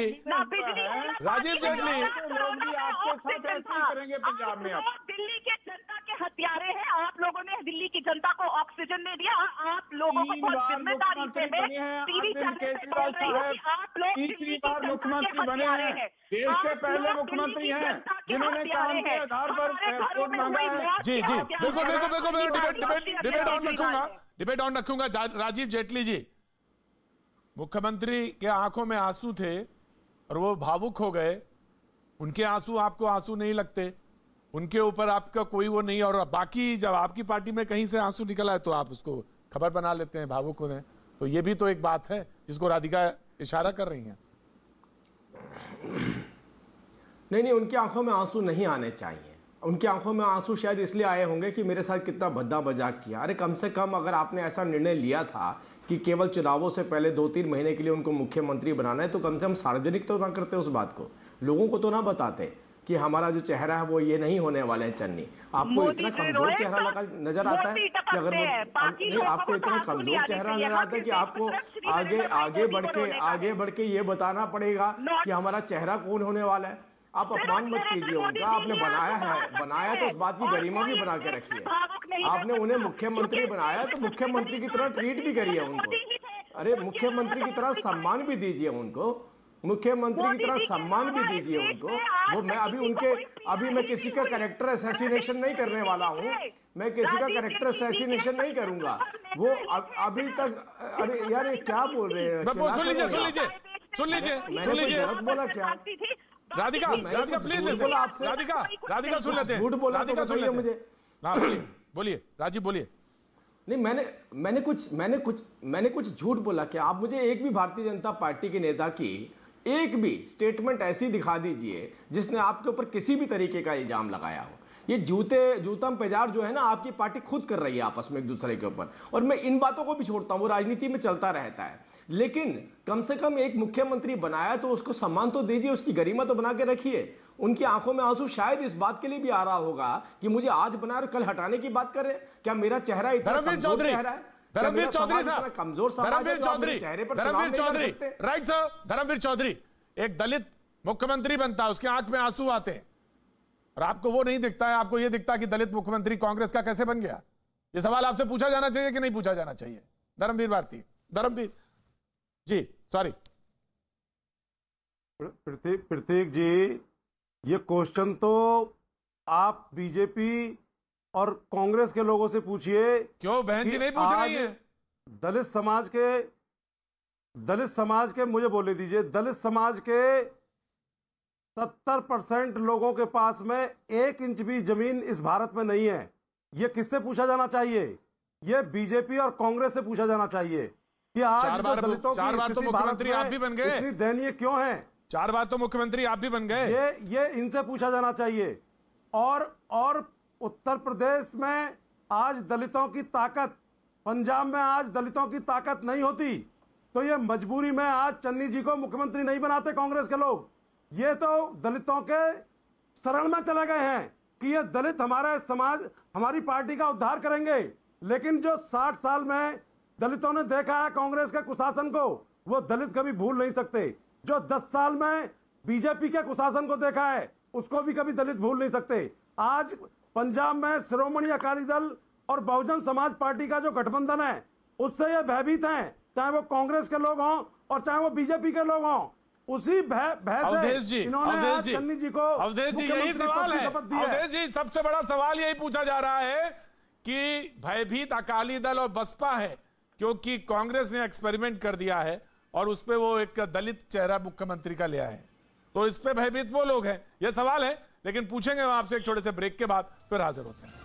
लोग भी आपके साथ ऐसे ही करेंगे पंजाब में। दिल्ली के जनता के हत्यारे हैं आप लोगों ने, दिल्ली की जनता को ऑक्सीजन नहीं दिया। आप लोगों को बहुत जिम्मेदारी से केजरीवाल साहब तीसरी बार मुख्यमंत्री बने हैं, देश के पहले मुख्यमंत्री हैं जिन्होंने काम के आधार पर वोट मांगा है। जी बिल्कुल डिबेट ऑन रखूंगा। राजीव जेटली जी, मुख्यमंत्री के आंखों में आंसू थे और वो भावुक हो गए। उनके आंसू आपको आंसू नहीं लगते, उनके ऊपर आपका कोई वो नहीं, और बाकी जब आपकी पार्टी में कहीं से आंसू निकला है तो आप उसको खबर बना लेते हैं भावुक होने। तो ये भी तो एक बात है जिसको राधिका इशारा कर रही हैं। नहीं, उनकी आंखों में आंसू नहीं आने चाहिए। उनकी आंखों में आंसू शायद इसलिए आए होंगे कि मेरे साथ कितना भद्दा मजाक किया। अरे कम से कम अगर आपने ऐसा निर्णय लिया था कि केवल चुनावों से पहले 2-3 महीने के लिए उनको मुख्यमंत्री बनाना है, तो कम से कम सार्वजनिक तो ना करते उस बात को, लोगों को तो ना बताते कि हमारा जो चेहरा है वो ये नहीं होने वाले हैं। चन्नी, आपको इतना कमजोर चेहरा नजर आता है कि अगर नहीं, आपको इतना कमजोर चेहरा नजर आता है कि आपको आगे बढ़ के ये बताना पड़ेगा कि हमारा चेहरा कौन होने वाला है। आप अपमान मत कीजिए उनका, आपने बनाया तो उस बात की गरिमा भी बना के रखिए। आपने उन्हें मुख्यमंत्री बनाया तो मुख्यमंत्री की तरह ट्रीट भी करिए उनको। अरे मुख्यमंत्री की तरह सम्मान भी दीजिए उनको, मुख्यमंत्री की तरह सम्मान भी दीजिए उनको। वो अभी मैं किसी का कैरेक्टर असैसिनेशन नहीं करने वाला हूँ, मैं किसी का कैरेक्टर असैसिनेशन नहीं करूंगा। वो अभी तक, अरे यार ये क्या बोल रहे हैं? सुन लीजिए बोला क्या? राधिका प्लीज, राधिका सुन लेते हैं। झूठ बोला तो बताइए मुझे। बोलिए राजीव, बोलिए। नहीं, मैंने कुछ झूठ बोला क्या? आप मुझे एक भी भारतीय जनता पार्टी के नेता की एक भी स्टेटमेंट ऐसी दिखा दीजिए जिसने आपके ऊपर किसी भी तरीके का इल्जाम लगाया हो। ये जूतम पेजार जो है ना, आपकी पार्टी खुद कर रही है आपस में एक दूसरे के ऊपर। और मैं इन बातों को भी छोड़ता हूं, वो राजनीति में चलता रहता है, लेकिन कम से कम एक मुख्यमंत्री बनाया तो उसको सम्मान तो दीजिए, उसकी गरिमा तो बना के रखिए। उनकी आंखों में आंसू शायद इस बात के लिए भी आ रहा होगा कि मुझे आज बनाया और कल हटाने की बात करे। क्या मेरा चेहरा इतना कमजोर चेहरा है? धर्मवीर चौधरी साहब, कमजोर धर्मवीर चौधरी, धर्मवीर चौधरी, राइट सर, धर्मवीर चौधरी, एक दलित मुख्यमंत्री बनता है, उसके आंख में आंसू आते हैं, और आपको वो नहीं दिखता है। आपको ये दिखता है कि दलित मुख्यमंत्री कांग्रेस का कैसे बन गया। ये सवाल आपसे पूछा जाना चाहिए कि नहीं पूछा जाना चाहिए? धर्मवीर भारती, धर्मवीर जी, सॉरी प्रतीक जी, ये क्वेश्चन तो आप बीजेपी और कांग्रेस के लोगों से पूछिए। क्यों बहन जी नहीं पूछ रही है? दलित समाज के मुझे बोले दीजिए, दलित समाज के 70% लोगों के पास में 1 इंच भी जमीन इस भारत में नहीं है। ये किससे पूछा जाना चाहिए? ये बीजेपी और कांग्रेस से पूछा जाना चाहिए कि आज दलितों की 4 बार तो मुख्यमंत्री आप भी बन गए, इतनी दयनीय क्यों है? 4 बार तो मुख्यमंत्री आप भी बन गए। ये इनसे पूछा जाना चाहिए। और उत्तर प्रदेश में आज दलितों की ताकत, पंजाब में आज दलितों की ताकत नहीं होती तो ये मजबूरी में आज चन्नी जी को मुख्यमंत्री नहीं बनाते कांग्रेस के लोग। ये तो दलितों के शरण में चले गए हैं कि ये दलित हमारे समाज, हमारी पार्टी का उद्धार करेंगे। लेकिन जो 60 साल में दलितों ने देखा है कांग्रेस के कुशासन को, वो दलित कभी भूल नहीं सकते। जो 10 साल में बीजेपी के कुशासन को देखा है, उसको भी कभी दलित भूल नहीं सकते। आज पंजाब में शिरोमणि अकाली दल और बहुजन समाज पार्टी का जो गठबंधन है, उससे ये भयभीत हैं, चाहे वो कांग्रेस के लोग हों और चाहे वो बीजेपी के लोग हों। उसी भय से इन्होंने चन्नी जी को, अवधेश जी, यही सवाल है अवधेश जी, सबसे बड़ा सवाल यही पूछा जा रहा है कि भयभीत अकाली दल और बसपा है, क्योंकि कांग्रेस ने एक्सपेरिमेंट कर दिया है और उस पर वो एक दलित चेहरा मुख्यमंत्री का लिया है, तो इस पे भयभीत वो लोग हैं। ये सवाल है, लेकिन पूछेंगे हम आपसे एक छोटे से ब्रेक के बाद, फिर हाजिर होते हैं।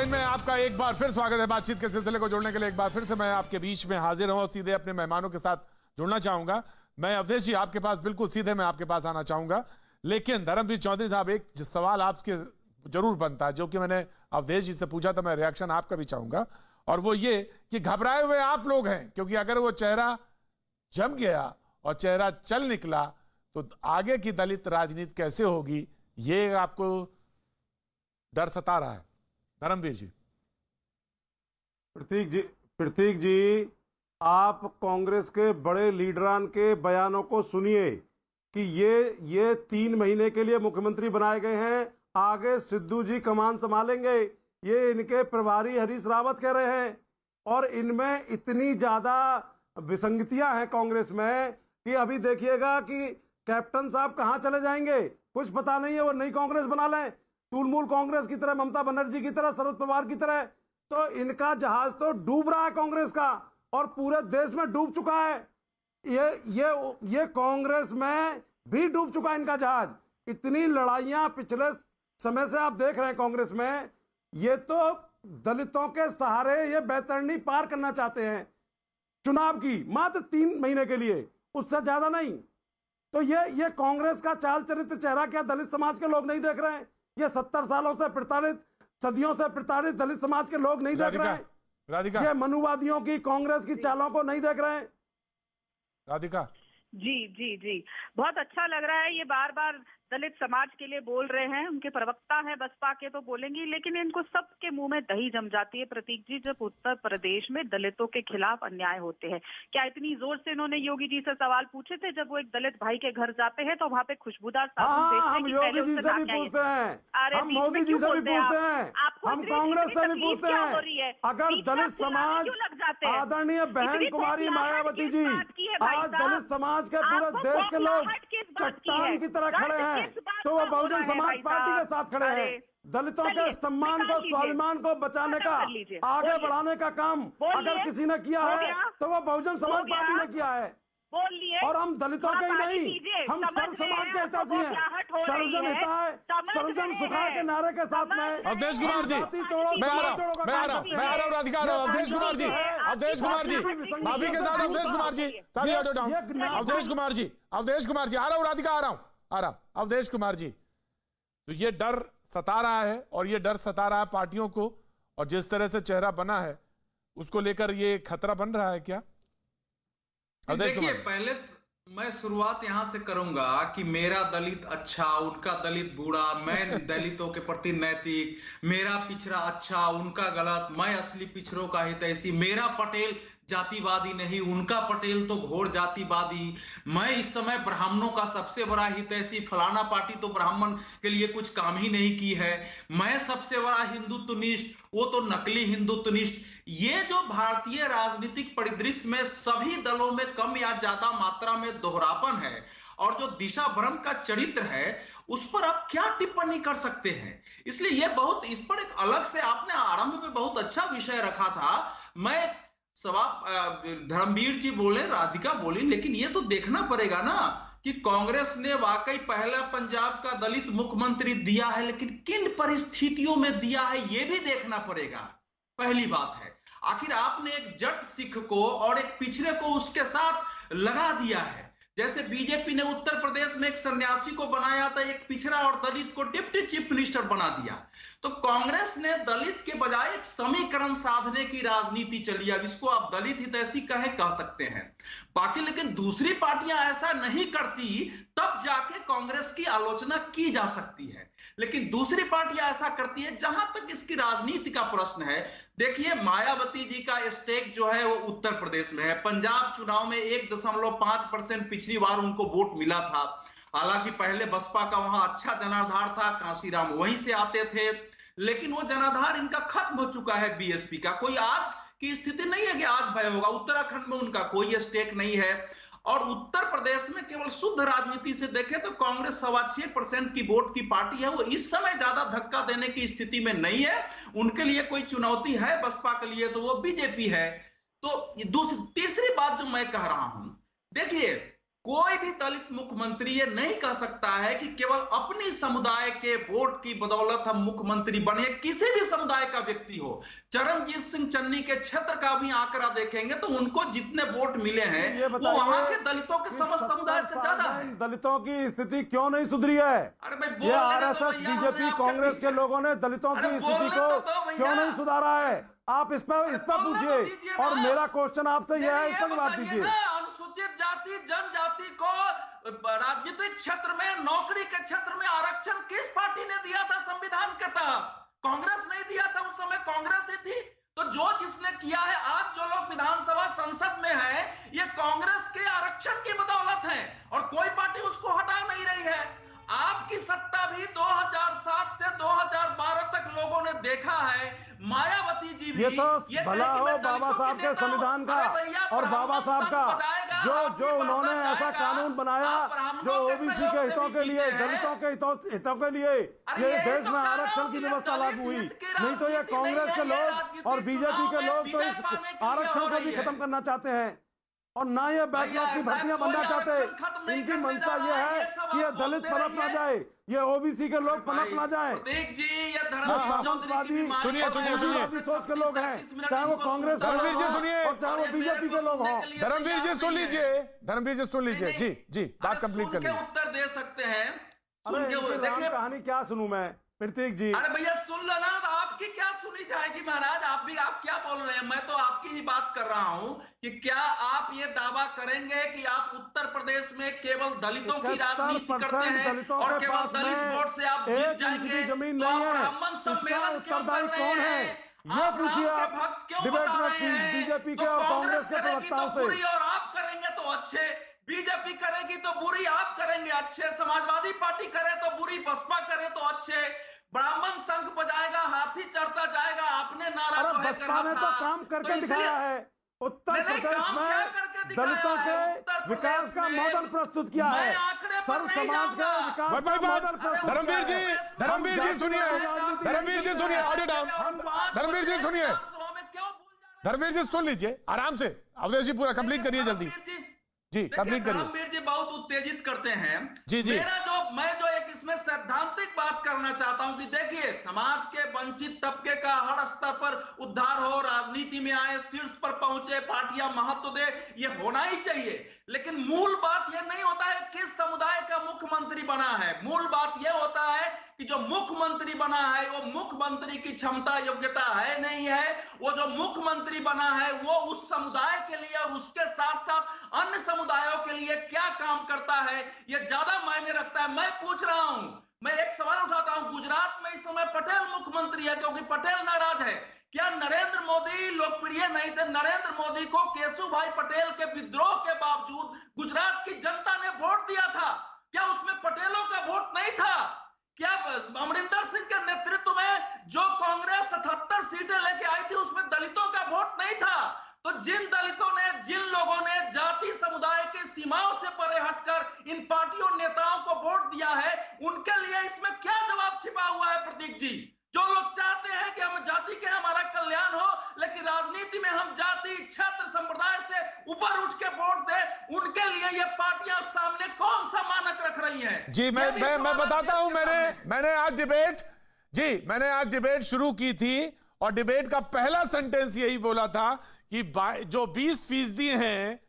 में आपका एक बार फिर स्वागत है। बातचीत के सिलसिले को जोड़ने के लिए एक बार फिर से मैं आपके बीच में हाजिर हूं और सीधे अपने मेहमानों के साथ जुड़ना चाहूंगा। मैं अवधेश जी आपके पास बिल्कुल सीधे मैं आपके पास आना चाहूंगा, लेकिन धर्मवीर चौधरी साहब एक सवाल आपके जरूर बनता है जो कि मैंने अवधेश जी से पूछा, तो मैं रिएक्शन आपका भी चाहूंगा, और वो ये कि घबराए हुए आप लोग हैं, क्योंकि अगर वो चेहरा जम गया और चेहरा चल निकला तो आगे की दलित राजनीति कैसे होगी, ये आपको डर सता रहा है। धर्मवीर जी। प्रतीक जी, आप कांग्रेस के बड़े लीडरान के बयानों को सुनिए कि ये 3 महीने के लिए मुख्यमंत्री बनाए गए हैं, आगे सिद्धू जी कमान संभालेंगे, ये इनके प्रभारी हरीश रावत कह रहे हैं। और इनमें इतनी ज्यादा विसंगतियां हैं कांग्रेस में कि अभी देखिएगा कि कैप्टन साहब कहां चले जाएंगे, कुछ पता नहीं है। वो नई कांग्रेस बना लें, तूलमूल कांग्रेस की तरह, ममता बनर्जी की तरह, शरद पवार की तरह, तो इनका जहाज तो डूब रहा है कांग्रेस का, और पूरे देश में डूब चुका है। ये कांग्रेस में भी डूब चुका है इनका जहाज। इतनी लड़ाइयां पिछले समय से आप देख रहे हैं कांग्रेस में। ये तो दलितों के सहारे ये बैतरणी पार करना चाहते हैं चुनाव की, मात्र 3 महीने के लिए, उससे ज्यादा नहीं। तो ये कांग्रेस का चाल चरित्र चेहरा क्या दलित समाज के लोग नहीं देख रहे हैं? ये 70 सालों से प्रताड़ित, सदियों से प्रताड़ित दलित समाज के लोग नहीं देख रहे हैं? राधिका, ये मनुवादियों की कांग्रेस की चालों को नहीं देख रहे हैं? राधिका जी जी जी, बहुत अच्छा लग रहा है। ये बार बार दलित समाज के लिए बोल रहे हैं, उनके प्रवक्ता है बसपा के तो बोलेंगी, लेकिन इनको सबके मुंह में दही जम जाती है। प्रतीक जी, जब उत्तर प्रदेश में दलितों के खिलाफ अन्याय होते हैं, क्या इतनी जोर से इन्होंने योगी जी से सवाल पूछे थे जब वो एक दलित भाई के घर जाते हैं तो वहाँ पे खुशबूदार साबुन देखते हैं? हम योगी जी से भी पूछते हैं, हम मोदी जी से भी पूछते हैं, हम कांग्रेस से भी पूछते हैं। अगर दलित समाज, आदरणीय बहन कुमारी मायावती जी, आज दलित समाज के पूरे देश के लोग चट्टान की तरह खड़े हैं, तो वो बहुजन समाज पार्टी के साथ खड़े हैं। दलितों के सम्मान को, स्वाभिमान को बचाने का, आगे बढ़ाने का काम अगर किसी ने किया है तो वो बहुजन समाज पार्टी ने किया है। बोल लिए। और हम दलितों के ही नहीं, हम सर्व समाज के हितैषी हैं। सर्वजन हिताय, सर्वजन सुखाय के नारे के साथ में। अवधेश कुमार जी, मैं आ रहा हूँ राधिका, अवधेश कुमार जी, माफी के साथ अवधेश कुमार जी, अवधेश कुमार जी, आ रहा हूँ राधिका, आ रहा हूँ अवधेश कुमार जी। तो ये डर सता रहा है, और ये डर सता रहा है पार्टियों को, और जिस तरह से चेहरा बना है उसको लेकर ये खतरा बन रहा है क्या? देखिए, पहले मैं शुरुआत यहां से करूंगा कि मेरा दलित अच्छा, उनका दलित बुरा, मैं दलितों के प्रति नैतिक, मेरा पिछड़ा अच्छा, उनका गलत, मैं असली पिछड़ों का हितैषी, मेरा पटेल जातिवादी नहीं, उनका पटेल तो घोर जातिवादी, मैं इस समय ब्राह्मणों का सबसे बड़ा हितैषी, फलाना पार्टी तो ब्राह्मण के लिए कुछ काम ही नहीं की है, मैं सबसे बड़ा हिंदुत्वनिष्ठ, वो तो नकली हिंदुत्वनिष्ठ। ये जो भारतीय राजनीतिक परिदृश्य में सभी दलों में कम या ज्यादा मात्रा में दोहरापन है, और जो दिशा भ्रम का चरित्र है, उस पर आप क्या टिप्पणी कर सकते हैं? इसलिए ये बहुत, इस पर एक अलग से आपने आरंभ में बहुत अच्छा विषय रखा था। मैं धर्मवीर जी बोले, राधिका बोली, लेकिन ये तो देखना पड़ेगा ना कि कांग्रेस ने वाकई पहला पंजाब का दलित मुख्यमंत्री दिया है, लेकिन किन परिस्थितियों में दिया है ये भी देखना पड़ेगा। पहली बात है, आखिर आपने एक जट सिख को और एक पिछड़े को उसके साथ लगा दिया है। जैसे बीजेपी ने उत्तर प्रदेश में एक सन्यासी को बनाया था, एक पिछड़ा और दलित को डिप्टी चीफ मिनिस्टर बना दिया। तो कांग्रेस ने दलित के बजाय एक समीकरण साधने की राजनीति चली। अब इसको आप दलित हितैषी कह सकते हैं बाकी, लेकिन दूसरी पार्टियां ऐसा नहीं करती, तब जाके कांग्रेस की आलोचना की जा सकती है। लेकिन दूसरी पार्टियां ऐसा करती है। जहां तक इसकी राजनीति का प्रश्न है, देखिए, मायावती जी का स्टेक जो है वो उत्तर प्रदेश में है। पंजाब चुनाव में 1.5% पिछली बार उनको वोट मिला था। हालांकि पहले बसपा का वहां अच्छा जनाधार था, कांशीराम वहीं से आते थे, लेकिन वो जनाधार इनका खत्म हो चुका है। बीएसपी का कोई आज की स्थिति नहीं है कि आज भय होगा। उत्तराखंड में उनका कोई स्टेक नहीं है, और उत्तर प्रदेश में केवल शुद्ध राजनीति से देखें तो कांग्रेस 6.25% की वोट की पार्टी है। वो इस समय ज्यादा धक्का देने की स्थिति में नहीं है। उनके लिए कोई चुनौती है बसपा के लिए तो वो बीजेपी है। तो तीसरी बात जो मैं कह रहा हूं, देखिए, कोई भी दलित मुख्यमंत्री ये नहीं कह सकता है कि केवल अपनी समुदाय के वोट की बदौलत हम मुख्यमंत्री बने। किसी भी समुदाय का व्यक्ति हो, चरणजीत सिंह चन्नी के क्षेत्र का भी आंकड़ा देखेंगे तो उनको जितने वोट मिले हैं वो वहां के दलितों के समस्त समुदाय से ज्यादा है। दलितों की स्थिति क्यों नहीं सुधरी है? अरे भाई, ये आरएसएस, बीजेपी, कांग्रेस के लोगों ने दलितों की स्थिति को क्यों नहीं सुधारा है? आप इस पर पूछिए, और मेरा क्वेश्चन आपसे यह है, इस पर जवाब दीजिए। अनुसूचित जाति जनजाति को राजनीतिक क्षेत्र में, नौकरी के क्षेत्र में आरक्षण किस पार्टी ने दिया था संविधान के तहत? कांग्रेस नहीं दिया था, उस समय कांग्रेस ही थी। तो जो जिसने किया है, आज जो लोग विधानसभा संसद में है, ये कांग्रेस के आरक्षण की बदौलत है, और कोई पार्टी उसको हटा नहीं रही है। आपकी सत्ता भी 2007 से 2012 तक लोगों ने देखा है। मायावती जी भी, ये तो भला हो बाबा साहब के संविधान का और बाबा साहब का जो उन्होंने ऐसा कानून बनाया जो ओबीसी के हितों के लिए, दलितों के हितों के लिए ये देश में आरक्षण की व्यवस्था लागू हुई। नहीं तो ये कांग्रेस के लोग और बीजेपी के लोग तो इस आरक्षण को भी खत्म करना चाहते हैं, और ना ये बैकलॉग की भर्तियां बनना चाहते। इनकी मंशा ये है कि ये दलित पनप ना जाए, ये ओबीसी के लोग पनप ना जाए। समाजवादी सोच के लोग हैं, चाहे वो कांग्रेस और चाहे वो बीजेपी के लोग हों। धर्मवीर जी सुन लीजिए, जी बात कंप्लीट कर लीजिए। उत्तर दे सकते हैं। देखिए, कहानी क्या सुनूं मैं, प्रतीक जी? अरे भैया सुन लेना, आपकी क्या सुनी जाएगी महाराज? आप क्या बोल रहे हैं? मैं तो आपकी ही बात कर रहा हूं कि क्या आप ये दावा करेंगे कि आप उत्तर प्रदेश में केवल दलितों की राजनीति करते हैं और केवल दलित वोट से आप जीत जाएंगे? जमीन तो नहीं आप है, ब्राह्मण सम्मेलन क्यों कर रहे कौन है? हैं? ये पूछिए आप डिबेट में बीजेपी के और कांग्रेस के प्रवक्ताओं से। और आप करेंगे तो अच्छे, बीजेपी करेगी तो बुरी, आप करेंगे अच्छे, समाजवादी पार्टी करे तो बुरी, बसपा करे तो अच्छे, ब्राह्मण संघ बजाएगा, हाथी चढ़ता जाएगा। आपने नारा जो है बसपा ने तो काम करके दिखाया है। उत्तर प्रदेश में दलितों के विकास का मॉडल प्रस्तुत किया है, सर्व समाज का विकास का मॉडल प्रस्तुत। धर्मवीर जी सुनिए, ऑडियो डाउन। धर्मवीर जी सुन लीजिए आराम से। अवधेश जी पूरा कंप्लीट करिए जल्दी। जी कंप्लीट करिए। धर्मवीर जी बहुत उत्तेजित करते हैं। जी जी मैं जो एक इसमें सैद्धांतिक बात करना चाहता हूं कि देखिए, समाज के वंचित तबके का हर स्तर पर उद्धार हो, राजनीति में आए, शीर्ष पर पहुंचे, पार्टियां महत्व दे, ये होना ही चाहिए। लेकिन मूल बात यह नहीं होता है किस समुदाय का मुख्यमंत्री बना है। मूल बात यह होता है कि जो मुख्यमंत्री बना है वो मुख्यमंत्री की क्षमता योग्यता है नहीं है। वो जो मुख्यमंत्री बना है वो उस समुदाय के लिए और उसके साथ साथ अन्य समुदायों के लिए क्या काम करता है, ये ज्यादा मायने रखता है। मैं पूछ रहा हूं, मैं एक सवाल उठाता हूं, गुजरात में इस समय पटेल मुख्यमंत्री है क्योंकि पटेल नाराज है। क्या नरेंद्र मोदी लोकप्रिय नहीं थे? नरेंद्र मोदी को केशुभाई पटेल के विद्रोह के बावजूद गुजरात की जनता ने वोट दिया था। क्या उसमें पटेलों का वोट नहीं था? क्या अमरिंदर सिंह के नेतृत्व में जो कांग्रेस 77 सीटें लेके आई थी उसमें दलितों का वोट नहीं था? तो जिन दलितों ने, जिन लोगों ने जाति समुदाय की सीमाओं से परे हटकर इन पार्टियों नेताओं को वोट दिया है, उनके लिए इसमें क्या जवाब छिपा हुआ है प्रतीक जी? जो लोग चाहते हैं कि हम जाति के हमारा कल्याण हो, लेकिन राजनीति में हम जाति, क्षेत्र, संप्रदाय से ऊपर उठ के वोट दे, उनके लिए ये पार्टियां सामने कौन सा मानक रख रही हैं? जी मैं बताता हूं। मैंने आज डिबेट शुरू की थी और डिबेट का पहला सेंटेंस यही बोला था कि जो 20% हैं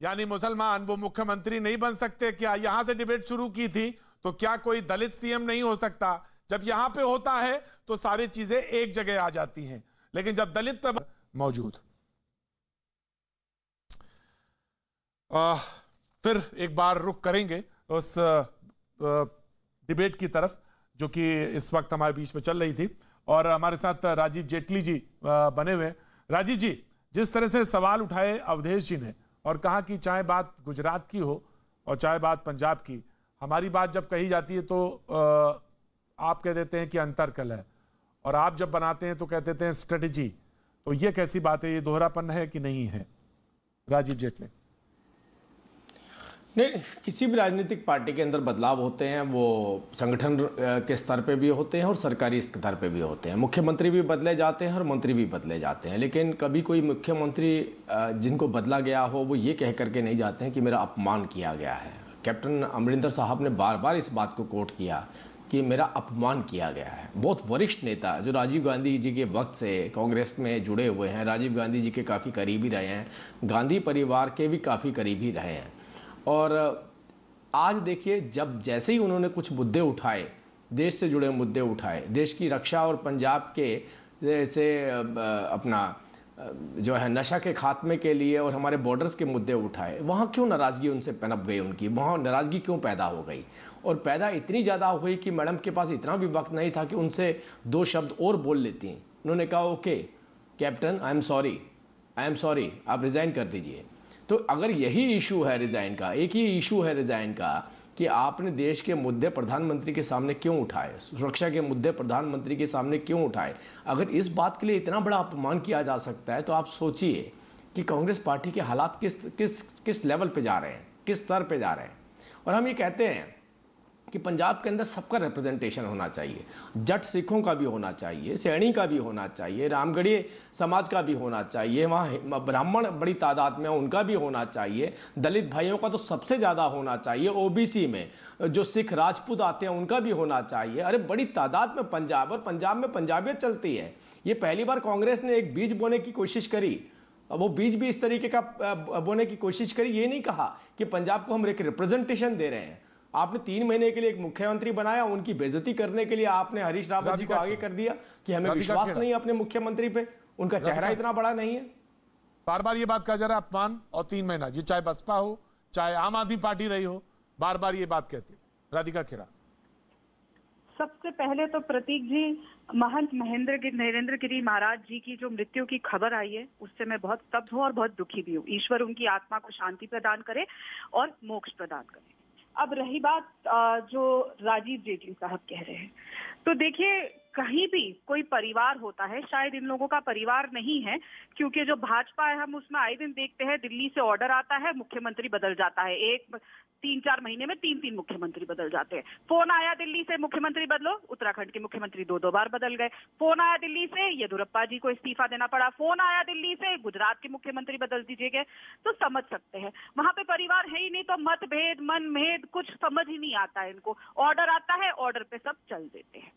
यानी मुसलमान, वो मुख्यमंत्री नहीं बन सकते। क्या यहां से डिबेट शुरू की थी तो क्या कोई दलित सीएम नहीं हो सकता? जब यहां पे होता है तो सारी चीजें एक जगह आ जाती हैं, लेकिन जब दलित मौजूद फिर एक बार रुक करेंगे उस डिबेट की तरफ जो कि इस वक्त हमारे बीच में चल रही थी, और हमारे साथ राजीव जेटली जी बने हुए। राजीव जी, जिस तरह से सवाल उठाए अवधेश जी ने और कहा कि चाहे बात गुजरात की हो और चाहे बात पंजाब की, हमारी बात जब कही जाती है तो आप कह देते हैं कि अंतरकल है, और आप जब बनाते हैं तो कह देते हैं स्ट्रेटेजी। तो ये कैसी बात है? ये दोहरापन है कि नहीं है? राजीव जेटली। नहीं, किसी भी राजनीतिक पार्टी के अंदर बदलाव होते हैं वो संगठन के स्तर पे भी होते हैं और सरकारी स्तर पे भी होते हैं। मुख्यमंत्री भी बदले जाते हैं और मंत्री भी बदले जाते हैं, लेकिन कभी कोई मुख्यमंत्री जिनको बदला गया हो वो ये कह करके नहीं जाते हैं कि मेरा अपमान किया गया है। कैप्टन अमरिंदर साहब ने बार बार इस बात को कोट किया कि मेरा अपमान किया गया है। बहुत वरिष्ठ नेता जो राजीव गांधी जी के वक्त से कांग्रेस में जुड़े हुए हैं, राजीव गांधी जी के काफ़ी करीबी रहे हैं, गांधी परिवार के भी काफ़ी करीबी रहे हैं। और आज देखिए, जब जैसे ही उन्होंने कुछ मुद्दे उठाए, देश से जुड़े मुद्दे उठाए, देश की रक्षा और पंजाब के जैसे अपना जो है नशा के खात्मे के लिए और हमारे बॉर्डर्स के मुद्दे उठाए, वहाँ क्यों नाराज़गी उनसे पनप गई? उनकी वहाँ नाराज़गी क्यों पैदा हो गई? और पैदा इतनी ज़्यादा हो गई कि मैडम के पास इतना भी वक्त नहीं था कि उनसे 2 शब्द और बोल लेती। उन्होंने कहा okay captain, I am sorry, आप रिज़ाइन कर दीजिए। तो अगर यही इशू है रिज़ाइन का, एक ही इशू है रिज़ाइन का कि आपने देश के मुद्दे प्रधानमंत्री के सामने क्यों उठाए, सुरक्षा के मुद्दे प्रधानमंत्री के सामने क्यों उठाए, अगर इस बात के लिए इतना बड़ा अपमान किया जा सकता है तो आप सोचिए कि कांग्रेस पार्टी के हालात किस लेवल पे जा रहे हैं, किस स्तर पे जा रहे हैं। और हम ये कहते हैं कि पंजाब के अंदर सबका रिप्रेजेंटेशन होना चाहिए, जट सिखों का भी होना चाहिए, सैनी का भी होना चाहिए, रामगढ़ी समाज का भी होना चाहिए, वहाँ ब्राह्मण बड़ी तादाद में उनका भी होना चाहिए, दलित भाइयों का तो सबसे ज़्यादा होना चाहिए, ओबीसी में जो सिख राजपूत आते हैं उनका भी होना चाहिए। अरे बड़ी तादाद में पंजाब, और पंजाब में पंजाबियत चलती है। ये पहली बार कांग्रेस ने एक बीज बोने की कोशिश करी, वो बीज भी इस तरीके का बोने की कोशिश करी। ये नहीं कहा कि पंजाब को हम एक रिप्रेजेंटेशन दे रहे हैं। आपने 3 महीने के लिए एक मुख्यमंत्री बनाया, उनकी बेइज्जती करने के लिए आपने हरीश रावत जी को आगे कर दिया कि हमें विश्वास नहीं है अपने मुख्यमंत्री पे, उनका चेहरा इतना बड़ा नहीं है। बार बार ये बात कहा जा रहा है अपमान, और 3 महीना, जी चाहे बसपा हो चाहे आम आदमी पार्टी रही हो, बार बार ये बात कहती है। राधिका खेड़ा। सबसे पहले तो प्रतीक जी, महंत नरेंद्र गिरी महाराज जी की जो मृत्यु की खबर आई है उससे मैं बहुत स्तब्ध हूँ और बहुत दुखी भी हूँ। ईश्वर उनकी आत्मा को शांति प्रदान करे और मोक्ष प्रदान करे। अब रही बात जो राजीव जेटली साहब कह रहे हैं, तो देखिए कहीं भी कोई परिवार होता है, शायद इन लोगों का परिवार नहीं है, क्योंकि जो भाजपा है हम उसमें आए दिन देखते हैं, दिल्ली से ऑर्डर आता है, मुख्यमंत्री बदल जाता है, 3-4 महीने में 3-3 मुख्यमंत्री बदल जाते हैं। फोन आया दिल्ली से, मुख्यमंत्री बदलो, उत्तराखंड के मुख्यमंत्री 2-2 बार बदल गए। फोन आया दिल्ली से, येदियुरप्पा जी को इस्तीफा देना पड़ा। फोन आया दिल्ली से, गुजरात के मुख्यमंत्री बदल दीजिए गए। तो समझ सकते हैं वहां पे परिवार है ही नहीं, तो मतभेद मनभेद कुछ समझ ही नहीं आता है इनको। ऑर्डर आता है, ऑर्डर पे सब चल देते हैं।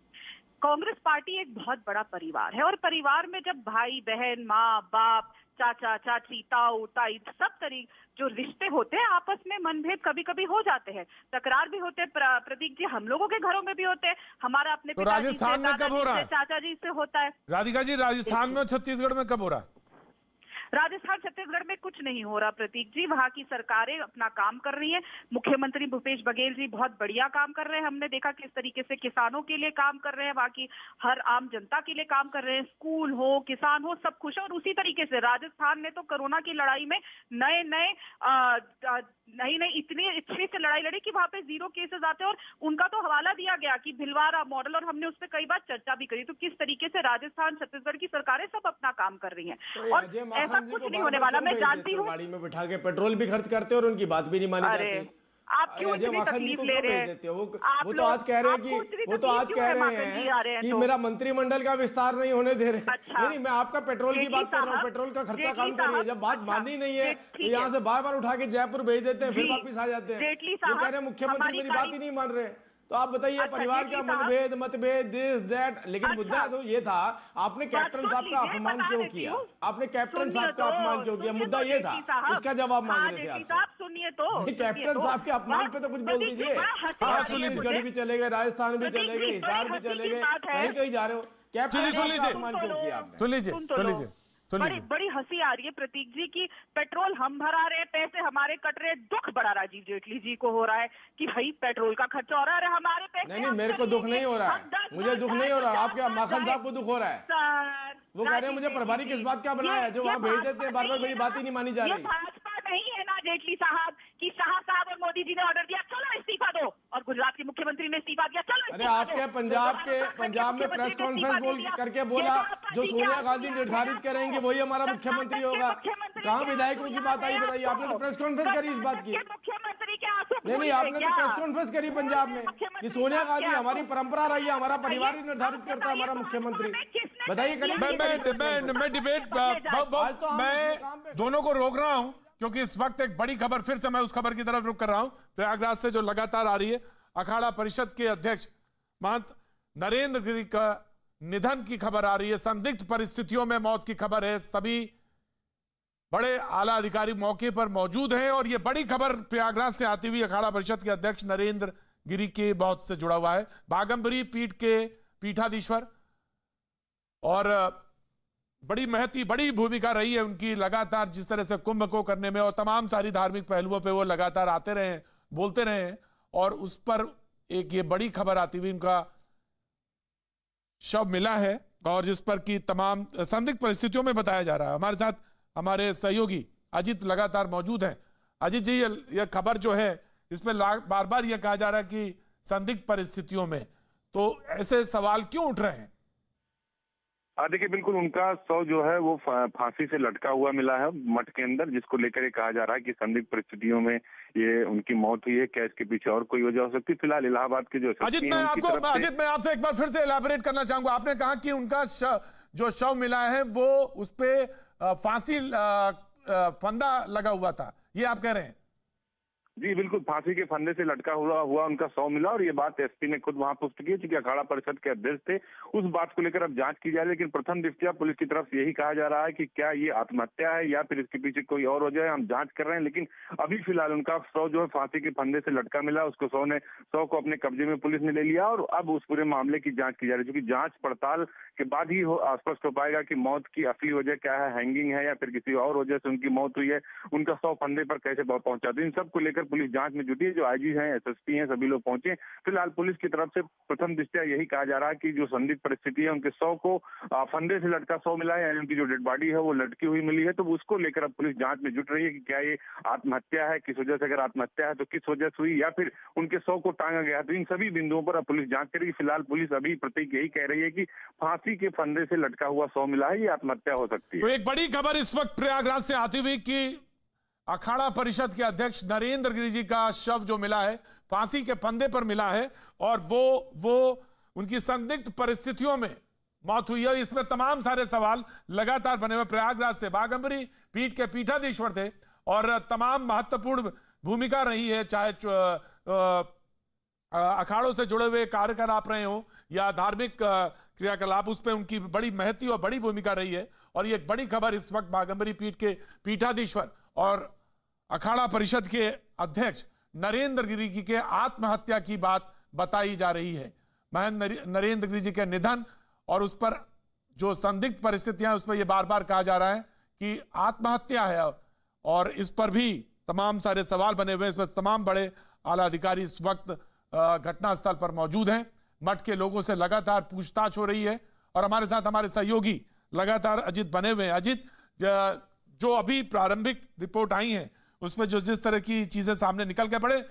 कांग्रेस पार्टी एक बहुत बड़ा परिवार है, और परिवार में जब भाई बहन, माँ बाप, चाचा चाची, ताऊ ताई, सब तरीके जो रिश्ते होते हैं, आपस में मनभेद कभी कभी हो जाते हैं, तकरार भी होते हैं। प्रतीक जी, हम लोगों के घरों में भी होते हैं, हमारा अपने तो पिताजी राजस्थान में कब हो रहा है? चाचा जी से होता है। राधिका जी, राजस्थान में, छत्तीसगढ़ में कब हो रहा है? राजस्थान छत्तीसगढ़ में कुछ नहीं हो रहा प्रतीक जी, वहां की सरकारें अपना काम कर रही है। मुख्यमंत्री भूपेश बघेल जी बहुत बढ़िया काम कर रहे हैं, हमने देखा किस तरीके से किसानों के लिए काम कर रहे हैं, वहां की हर आम जनता के लिए काम कर रहे हैं, स्कूल हो, किसान हो, सब खुश है। और उसी तरीके से राजस्थान ने तो कोरोना की लड़ाई में नई इतनी अच्छे से लड़ाई लड़ी कि वहां पे 0 केसेस आते हैं, और उनका तो हवाला दिया गया कि भिलवाड़ा मॉडल, और हमने उस पर कई बार चर्चा भी करी। तो किस तरीके से राजस्थान छत्तीसगढ़ की सरकारें सब अपना काम कर रही हैं, और ऐसा कुछ नहीं होने वाला। मैं जानती हूँ, गाड़ी में बिठा के पेट्रोल भी खर्च करते हैं और उनकी बात भी नहीं मानी जाती। आप क्यों इतनी तकलीफ ले रहे हैं? वो तो आज कह रहे हैं कि मेरा मंत्रिमंडल का विस्तार नहीं होने दे रहे। अच्छा, नहीं, मैं आपका पेट्रोल की बात कर रहा हूँ, पेट्रोल का खर्चा कम करिए। जब बात माननी नहीं है तो यहाँ से बार बार उठा के जयपुर भेज देते हैं, फिर वापिस आ जाते हैं। ये कह रहे हैं मुख्यमंत्री मेरी बात ही नहीं मान रहे। तो आप बताइए, परिवार का मतभेद, दिस दैट, लेकिन मुद्दा तो ये था, आपने कैप्टन साहब का अपमान क्यों किया? आपने कैप्टन साहब का अपमान क्यों किया? मुद्दा ये था, इसका जवाब मांग रहे थे आपसे। सुनिए तो, कैप्टन साहब के अपमान पे तो कुछ बोल दीजिए। छत्तीसगढ़ भी चले गए, राजस्थान भी चले गए, हिसार भी चले गए, कहीं जा रहे हो। कैप्टन साहब का अपमान क्यों किया आपने? सुन लीजिए। बड़ी हंसी आ रही है प्रतीक जी की पेट्रोल हम भरा रहे हैं, पैसे हमारे कट रहे हैं। दुख बड़ा राजीव जेटली जी को हो रहा है कि भाई पेट्रोल का खर्चा हो रहा है, हमारे पैसे। नहीं, मेरे को दुख नहीं हो रहा है, मुझे दुख नहीं हो रहा। आपके माखन साहब को दुख हो रहा है। वो कह रहे हैं मुझे प्रभारी किस बात का बनाया है, जो वहाँ भेज देते हैं, बार बार मेरी बात ही नहीं मानी जा रही। भाजपा नहीं है ना जेटली साहब कि शाह साहब और मोदी जी ने ऑर्डर दिया चलो इस्तीफा दो, और गुजरात के मुख्यमंत्री ने इस्तीफा दिया चलो। अरे आपके पंजाब में प्रेस कॉन्फ्रेंस करके बोला जो सोनिया गांधी निर्धारित करेंगे वही हमारा मुख्यमंत्री होगा। कहाँ विधायकों की बात आई बताइए? आपने तो प्रेस कॉन्फ्रेंस करी इस बात की। मुख्यमंत्री के आंसू नहीं, आपने तो प्रेस कॉन्फ्रेंस करी पंजाब में कि सोनिया गांधी, हमारी परंपरा रही है, हमारा परिवार ही निर्धारित करता है हमारा मुख्यमंत्री। बताइए, मैं दोनों को रोक रहा हूं क्योंकि इस वक्त एक बड़ी खबर, फिर से मैं उस खबर की तरफ रुख कर रहा हूं, प्रयागराज से जो लगातार आ रही है। अखाड़ा परिषद के अध्यक्ष महंत नरेंद्र गिरी का निधन की खबर आ रही है। संदिग्ध परिस्थितियों में मौत की खबर है। सभी बड़े आला अधिकारी मौके पर मौजूद हैं, और यह बड़ी खबर प्रयागराज से आती हुई अखाड़ा परिषद के अध्यक्ष नरेंद्र गिरी की मौत से जुड़ा हुआ है। बागंबरी पीठ के पीठाधीश्वर, और बड़ी महती, बड़ी भूमिका रही है उनकी लगातार, जिस तरह से कुंभ को करने में और तमाम सारी धार्मिक पहलुओं पे वो लगातार आते रहे हैं, बोलते रहे हैं, और उस पर एक ये बड़ी खबर आती हुई उनका शव मिला है, और जिस पर की तमाम संदिग्ध परिस्थितियों में बताया जा रहा है। हमारे साथ हमारे सहयोगी अजित लगातार मौजूद हैं। अजित जी, ये खबर जो है इसमें बार बार यह कहा जा रहा है कि संदिग्ध परिस्थितियों में, तो ऐसे सवाल क्यों उठ रहे हैं? देखिए, बिल्कुल उनका शव जो है वो फांसी से लटका हुआ मिला है मठ के अंदर, जिसको लेकर ये कहा जा रहा है कि संदिग्ध परिस्थितियों में ये उनकी मौत हुई है। क्या इसके पीछे और कोई वजह हो सकती है? फिलहाल इलाहाबाद के जो अजित, मैं आपसे एक बार फिर से इलाबोरेट करना चाहूंगा। आपने कहा कि उनका जो शव मिला है वो उस पे फांसी फंदा लगा हुआ था, ये आप कह रहे हैं? जी बिल्कुल, फांसी के फंदे से लटका हुआ उनका शव मिला, और ये बात एसपी ने खुद वहां पुष्टि की, चूंकि अखाड़ा परिषद के अध्यक्ष थे। उस बात को लेकर अब जांच की जा रही है, लेकिन प्रथम दृष्टया पुलिस की तरफ से यही कहा जा रहा है कि क्या ये आत्महत्या है या फिर इसके पीछे कोई और वजह है, हम जांच कर रहे हैं। लेकिन अभी फिलहाल उनका शव जो है फांसी के फंदे से लटका मिला, उसको शव को अपने कब्जे में पुलिस ने ले लिया, और अब उस पूरे मामले की जांच की जा रही है, क्योंकि जांच पड़ताल के बाद ही स्पष्ट हो पाएगा कि मौत की असली वजह क्या है, हैंगिंग है या फिर किसी और वजह से उनकी मौत हुई है, उनका शव फंदे पर कैसे पहुंचा। तो इन सब को लेकर पुलिस जांच में जुटी है। जो आईजी हैं, एसएसपी हैं, सभी लोग पहुंचे। फिलहाल पुलिस की तरफ से प्रथम दृष्टया यही कहा जा रहा है कि जो संदिग्ध परिस्थिति है, उनके 100 को फंदे से लटका 100 मिला है, यानी उनकी जो डेड बॉडी है वो लटकी हुई मिली है। तो उसको लेकर अब पुलिस जांच में जुट रही है कि क्या ये आत्महत्या है, किस वजह से, अगर आत्महत्या है तो किस वजह से हुई, या फिर उनके 100 को टांगा गया। तो इन सभी बिंदुओं पर अब पुलिस जांच करेगी। फिलहाल पुलिस अभी प्रतीक यही कह रही है कि फांसी के फंदे से लटका हुआ 100 मिला है, ये आत्महत्या हो सकती है। तो एक बड़ी खबर इस वक्त प्रयागराज से आती हुई कि अखाड़ा परिषद के अध्यक्ष नरेंद्र गिरि जी का शव जो मिला है फांसी के फंदे पर मिला है, और वो उनकी संदिग्ध परिस्थितियों में मौत हुई है। इसमें तमाम सारे सवाल लगातार बने हुए। प्रयागराज से बाघंबरी पीठ के पीठाधीश्वर थे और तमाम महत्वपूर्ण भूमिका रही है, चाहे अखाड़ों से जुड़े हुए कार्यकलाप रहे हो या धार्मिक क्रियाकलाप, उस पर उनकी बड़ी महती और बड़ी भूमिका रही है। और ये एक बड़ी खबर इस वक्त बाघंबरी पीठ के पीठाधीश्वर और अखाड़ा परिषद के अध्यक्ष नरेंद्र गिरि जी के आत्महत्या की बात बताई जा रही है। महंत नरेंद्र गिरि जी के निधन और उस पर जो संदिग्ध परिस्थितियां, उस पर यह बार बार कहा जा रहा है कि आत्महत्या है, और इस पर भी तमाम सारे सवाल बने हुए हैं। इस पर तमाम बड़े आला अधिकारी इस वक्त घटनास्थल पर मौजूद हैं। मठ के लोगों से लगातार पूछताछ हो रही है और हमारे साथ हमारे सहयोगी लगातार अजित बने हुए हैं। अजित, जो अभी प्रारंभिक रिपोर्ट आई है उसमें जो जिस तरह की चीजें सामने निकल के, बड़े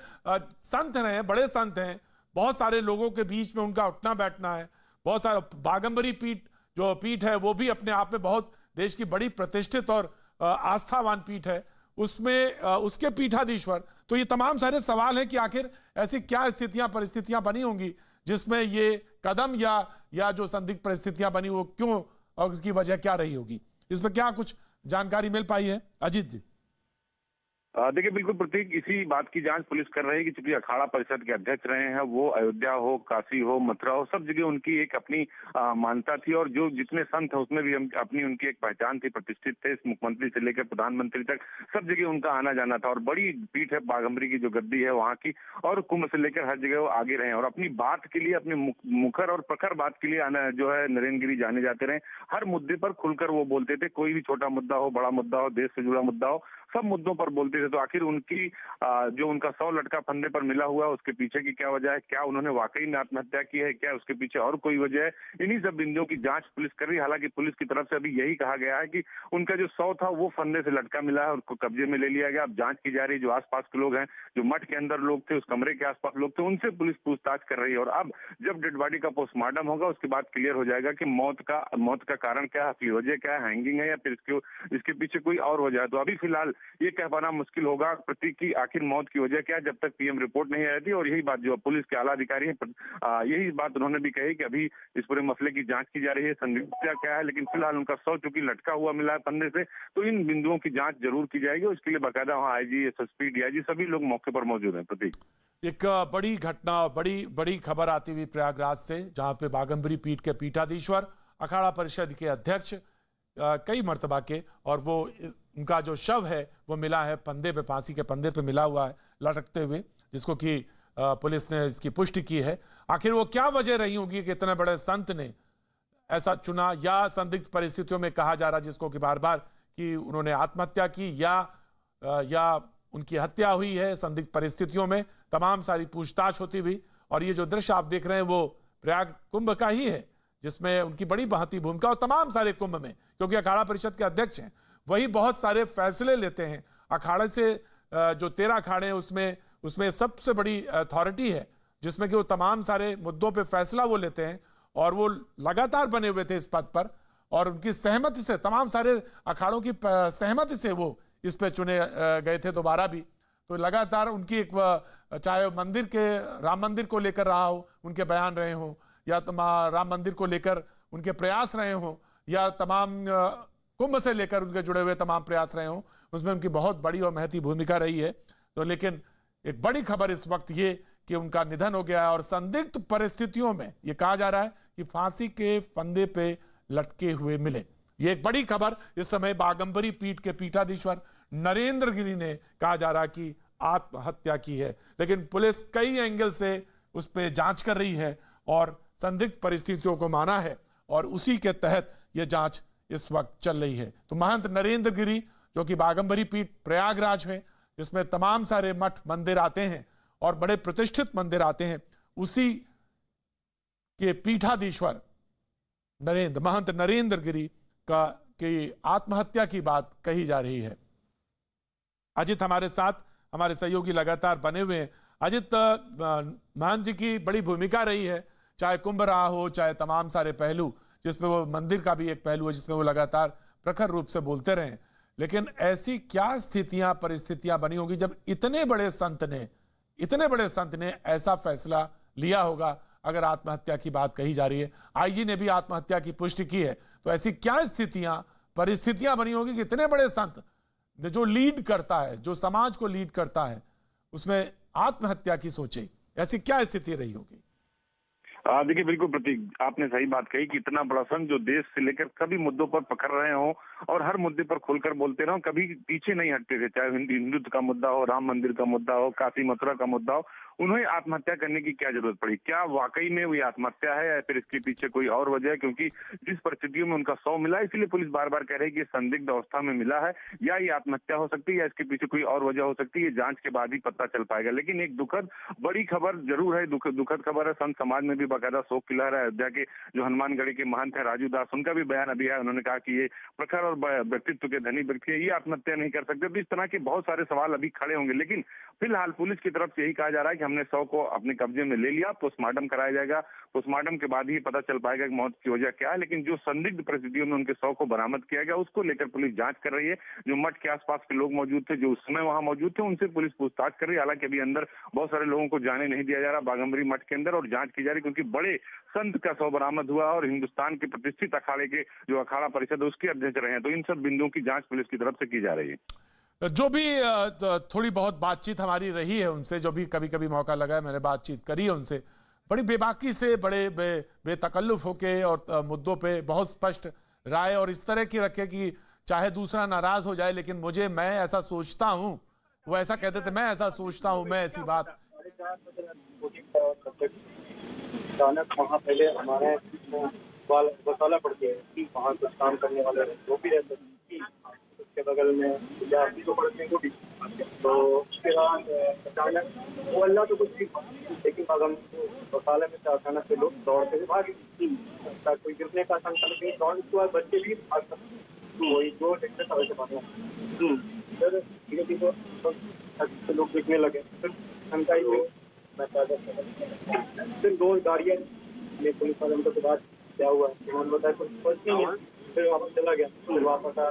संत रहे हैं, बड़े संत हैं, बहुत सारे लोगों के बीच में उनका उठना बैठना है, बहुत सारा बाघंबरी पीठ है वो भी अपने आप में बहुत देश की बड़ी प्रतिष्ठित और आस्थावान पीठ है, उसमें उसके पीठाधीश्वर। तो ये तमाम सारे सवाल हैं कि आखिर ऐसी क्या स्थितियां परिस्थितियां बनी होंगी जिसमें ये कदम या जो संदिग्ध परिस्थितियां बनी वो क्यों और उसकी वजह क्या रही होगी, इस पर क्या कुछ जानकारी मिल पाई है अजीत जी? देखिए, बिल्कुल प्रतीक, इसी बात की जांच पुलिस कर रही है कि चूंकि अखाड़ा परिषद के अध्यक्ष रहे हैं, वो अयोध्या हो, काशी हो, मथुरा हो, सब जगह उनकी एक अपनी मान्यता थी। और जो जितने संत हैं उसमें भी अपनी उनकी एक पहचान थी, प्रतिष्ठित थे। मुख्यमंत्री से लेकर प्रधानमंत्री तक सब जगह उनका आना जाना था। और बड़ी पीठ है बाघंबरी की, जो गद्दी है वहाँ की, और कुंभ से लेकर हर जगह वो आगे रहे और अपनी बात के लिए, अपने मुखर और प्रखर बात के लिए आना जो है नरेंद्र गिरि जाने जाते रहे। हर मुद्दे पर खुलकर वो बोलते थे, कोई भी छोटा मुद्दा हो, बड़ा मुद्दा हो, देश से जुड़ा मुद्दा हो, सब मुद्दों पर बोलते थे। तो आखिर उनकी जो उनका 100 लटका फंदे पर मिला हुआ है, उसके पीछे की क्या वजह है, क्या उन्होंने वाकई में आत्महत्या की है, क्या उसके पीछे और कोई वजह है, इन्हीं सब बिंदुओं की जांच पुलिस कर रही है। हालांकि पुलिस की तरफ से अभी यही कहा गया है कि उनका जो 100 था वो फंदे से लटका मिला है, उसको कब्जे में ले लिया गया। अब जांच की जा रही है। जो आसपास के लोग हैं, जो मठ के अंदर लोग थे, उस कमरे के आसपास लोग थे, उनसे पुलिस पूछताछ कर रही है। और अब जब डेड बॉडी का पोस्टमार्टम होगा उसके बाद क्लियर हो जाएगा कि मौत का कारण क्या है, असली वजह क्या है, हैंगिंग है या फिर इसके पीछे कोई और वजह है। तो अभी फिलहाल ये कह पाना मुश्किल होगा प्रतीक की आखिर मौत की वजह क्या है, जब तक पीएम रिपोर्ट नहीं आई थी। और यही बात जो पुलिस के आला अधिकारी हैं, यही बात उन्होंने भी कही कि अभी इस पूरे मसले की जांच की जा रही है, संदिग्धता क्या है। लेकिन फिलहाल उनका 100 चूंकि लटका हुआ मिला है फंदे से, तो इन बिंदुओं की जांच जरूर की जाएगी। और इसके लिए बाकायदा वहाँ आईजी, एसएसपी, डीआईजी सभी लोग मौके पर मौजूद हैं। प्रतीक, एक बड़ी घटना, बड़ी खबर आती हुई प्रयागराज से, जहां पे बाघंबरी पीठ के पीठाधीश्वर, अखाड़ा परिषद के अध्यक्ष कई मर्तबा के, और वो उनका जो शव है वो मिला है फंदे पे, फांसी के फंदे पे मिला हुआ है लटकते हुए, जिसको कि पुलिस ने इसकी पुष्टि की है। आखिर वो क्या वजह रही होगी कि इतने बड़े संत ने ऐसा चुना, या संदिग्ध परिस्थितियों में कहा जा रहा जिसको कि बार बार कि उन्होंने आत्महत्या की या उनकी हत्या हुई है संदिग्ध परिस्थितियों में, तमाम सारी पूछताछ होती हुई। और ये जो दृश्य आप देख रहे हैं वो प्रयाग कुंभ का ही है, जिसमें उनकी बड़ी महती भूमिका, और तमाम सारे कुंभ में, क्योंकि अखाड़ा परिषद के अध्यक्ष हैं, वही बहुत सारे फैसले लेते हैं। अखाड़े से जो 13 अखाड़े हैं उसमें सबसे बड़ी अथॉरिटी है, जिसमें कि वो तमाम सारे मुद्दों पे फैसला वो लेते हैं। और वो लगातार बने हुए थे इस पद पर, और उनकी सहमति से, तमाम सारे अखाड़ों की सहमति से वो इस पे चुने गए थे दोबारा भी। तो लगातार उनकी एक, चाहे मंदिर के, राम मंदिर को लेकर रहा हो उनके बयान रहे हो, या राम मंदिर को लेकर उनके प्रयास रहे हो, या तमाम कुंभ से लेकर उनके जुड़े हुए तमाम प्रयास रहे हो, उसमें उनकी बहुत बड़ी और महती भूमिका रही है। तो लेकिन एक बड़ी खबर इस वक्त ये कि उनका निधन हो गया है, और संदिग्ध परिस्थितियों में ये कहा जा रहा है कि फांसी के फंदे पे लटके हुए मिले। ये एक बड़ी खबर इस समय बाघंबरी पीठ के पीठाधीश्वर नरेंद्र गिरि ने कहा जा रहा कि आत्महत्या की है। लेकिन पुलिस कई एंगल से उस पर जांच कर रही है और संदिग्ध परिस्थितियों को माना है, और उसी के तहत यह जांच इस वक्त चल रही है। तो महंत नरेंद्र गिरि, जो कि बाघंबरी पीठ प्रयागराज में जिसमें तमाम सारे मठ मंदिर आते हैं और बड़े प्रतिष्ठित मंदिर आते हैं, उसी के पीठाधीश्वर महंत नरेंद्र गिरी की आत्महत्या की बात कही जा रही है। अजित हमारे साथ, हमारे सहयोगी लगातार बने हुए हैं। अजित, महंत जी की बड़ी भूमिका रही है, चाहे कुंभ रहा हो, चाहे तमाम सारे पहलू, जिसमें वो मंदिर का भी एक पहलू है जिसमें वो लगातार प्रखर रूप से बोलते रहे। लेकिन ऐसी क्या स्थितियां, परिस्थितियां बनी होगी जब इतने बड़े संत ने ऐसा फैसला लिया होगा? अगर आत्महत्या की बात कही जा रही है, आईजी ने भी आत्महत्या की पुष्टि की है, तो ऐसी क्या स्थितियां, परिस्थितियां बनी होगी कि इतने बड़े संत जो लीड करता है, जो समाज को लीड करता है, उसमें आत्महत्या की सोचे? ऐसी क्या स्थिति रही होगी? देखिए, बिल्कुल प्रतीक, आपने सही बात कही कि इतना बड़ा संघ जो देश से लेकर सभी मुद्दों पर पकड़ रहे हो और हर मुद्दे पर खुलकर बोलते रहो, कभी पीछे नहीं हटते थे, चाहे हिंदुत्व का मुद्दा हो, राम मंदिर का मुद्दा हो, काशी मथुरा का मुद्दा हो। उन्हें आत्महत्या करने की क्या जरूरत पड़ी? क्या वाकई में वो आत्महत्या है या फिर इसके पीछे कोई और वजह है? क्योंकि जिस परिस्थितियों में उनका शव मिला, इसलिए पुलिस बार बार कह रही है कि संदिग्ध अवस्था में मिला है, या ये आत्महत्या हो सकती है या इसके पीछे कोई और वजह हो सकती है। जांच के बाद ही पता चल पाएगा। लेकिन एक दुखद बड़ी खबर जरूर है, दुखद खबर है। संत समाज में भी बाकायदा शोक की लहर है। अयोध्या के जो हनुमानगढ़ी के महंत है राजू दास, उनका भी बयान अभी है। उन्होंने कहा कि ये प्रखर और व्यक्तित्व के धनी व्यक्ति है, ये आत्महत्या नहीं कर सकते। तो इस तरह के बहुत सारे सवाल अभी खड़े होंगे। लेकिन फिलहाल पुलिस की तरफ से यही कहा जा रहा है कि हमने शव को अपने कब्जे में ले लिया, पोस्टमार्टम कराया जाएगा, पोस्टमार्टम के बाद ही पता चल पाएगा कि मौत की वजह क्या है। लेकिन जो संदिग्ध परिस्थितियों में उनके शव को बरामद किया गया, उसको लेकर पुलिस जांच कर रही है। जो मठ के आसपास के लोग मौजूद थे, जो उस समय वहां मौजूद थे, उनसे पुलिस पूछताछ कर रही है। हालांकि अभी अंदर बहुत सारे लोगों को जाने नहीं दिया जा रहा बाघंबरी मठ के अंदर, और जांच की जा रही, क्योंकि बड़े संत का शव बरामद हुआ और हिंदुस्तान के प्रतिष्ठित अखाड़े के जो अखाड़ा परिषद है उसके अध्यक्ष रहे हैं। तो इन सब बिंदुओं की जांच पुलिस की तरफ से की जा रही है। जो भी थोड़ी बहुत बातचीत हमारी रही है उनसे, जो भी कभी कभी मौका लगा है मैंने बातचीत करी है उनसे, बड़ी बेबाकी से, बड़े बेतकल्लुफ होके और मुद्दों पे बहुत स्पष्ट राय और इस तरह की रखे कि चाहे दूसरा नाराज हो जाए, लेकिन मैं ऐसा सोचता हूं, वो ऐसा कहते थे, मैं ऐसा सोचता हूं, मैं ऐसी बात। अचानक वहाँ पहले हमारे बसाला पड़ती है कि वहाँ कुछ काम करने वाले वो भी रहते हैं, उसके बगल में विद्यार्थी को पढ़ते हैं वो भी। तो उसके बाद अचानक वो अल्लाह तो कुछ नहीं, लेकिन बसाले में से अचानक से लोग दौड़ते हुए भागे, कोई गिरने का आशंका नहीं, दौड़ के बाद बच्चे भी भाग सकते, वही जो देखते समय से भागना। फिर धीरे धीरे लोग दिखने लगे, फिर शंका ही फिर 2 गाड़ियाँ पुलिस वाले के बाद क्या हुआ उन्होंने बताया कुछ पहुंच नहीं है, फिर वापस चला गया, फिर वापस आया।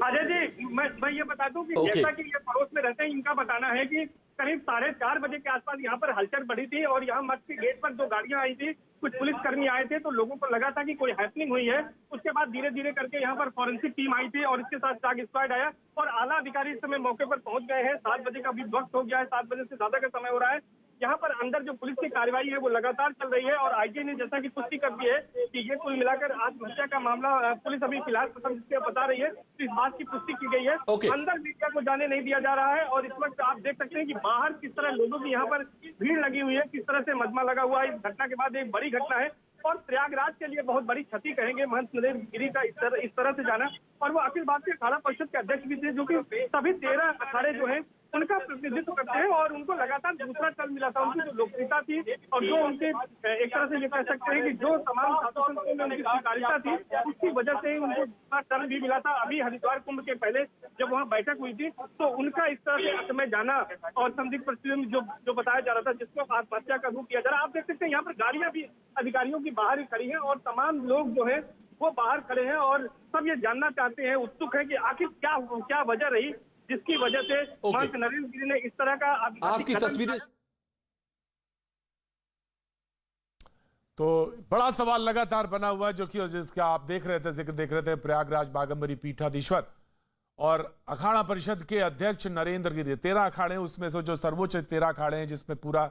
अजय जी, मैं ये बता दूं कि जैसा कि ये पड़ोस में रहते हैं, इनका बताना है कि करीब 4:30 बजे के आसपास यहाँ पर हलचल बढ़ी थी और यहाँ मठ के गेट पर 2 गाड़ियां आई थी, कुछ पुलिसकर्मी आए थे, तो लोगों को लगा था कि कोई हैपनिंग हुई है। उसके बाद धीरे धीरे करके यहाँ पर फॉरेंसिक टीम आई थी और इसके साथ डॉग स्क्वाड आया और आला अधिकारी इस समय मौके पर पहुंच गए हैं। 7 बजे का भी वक्त हो गया है, 7 बजे से ज्यादा का समय हो रहा है। यहाँ पर अंदर जो पुलिस की कार्रवाई है वो लगातार चल रही है और आईजी ने जैसा कि पुष्टि कर दी है कि ये कुल मिलाकर आत्महत्या का मामला पुलिस अभी फिलहाल बता रही है, तो इस बात की पुष्टि की गई है। अंदर मीडिया को जाने नहीं दिया जा रहा है और इस वक्त आप देख सकते हैं कि बाहर किस तरह लोगों की यहाँ पर भीड़ लगी हुई है, किस तरह से मजमा लगा हुआ है। इस घटना के बाद एक बड़ी घटना है और प्रयागराज के लिए बहुत बड़ी क्षति कहेंगे महंत नरेंद्र गिरी का इस तरह से जाना। और वो अखिल भारतीय अखाड़ा परिषद के अध्यक्ष भी थे, जो कि सभी 13 अखाड़े जो है उनका प्रतिनिधित्व करते हैं और उनको लगातार दूसरा टर्म मिला था। उनकी जो लोकप्रियता थी और जो उनके एक तरह से ये कह सकते हैं कि जो तमाम साधु संतों में उनकी स्वीकार्यता थी, उसकी वजह से उनको दूसरा टर्म भी मिला था। अभी हरिद्वार कुंभ के पहले जब वहाँ बैठक हुई थी तो उनका इस तरह से असमय जाना और संदिग्ध परिस्थितियों में जो बताया जा रहा था, जिसको आत्महत्या का रूप दिया जा रहा है। आप देख सकते हैं यहाँ पर गाड़ियां भी अधिकारियों की बाहर ही खड़ी है और तमाम लोग जो है वो बाहर खड़े हैं और सब ये जानना चाहते हैं, उत्सुक है कि आखिर क्या वजह रही जिसकी वजह से महंत नरेंद्र गिरी ने इस तरह का आपकी तस्वीरें। तो बड़ा सवाल लगातार बना हुआ है, जो कि जिसका आप देख रहे थे, जिक्र देख रहे थे, प्रयागराज बाघंबरी पीठाधीश्वर और अखाड़ा परिषद के अध्यक्ष नरेंद्र गिरी। 13 अखाड़े, उसमें से जो सर्वोच्च 13 अखाड़े हैं जिसमें पूरा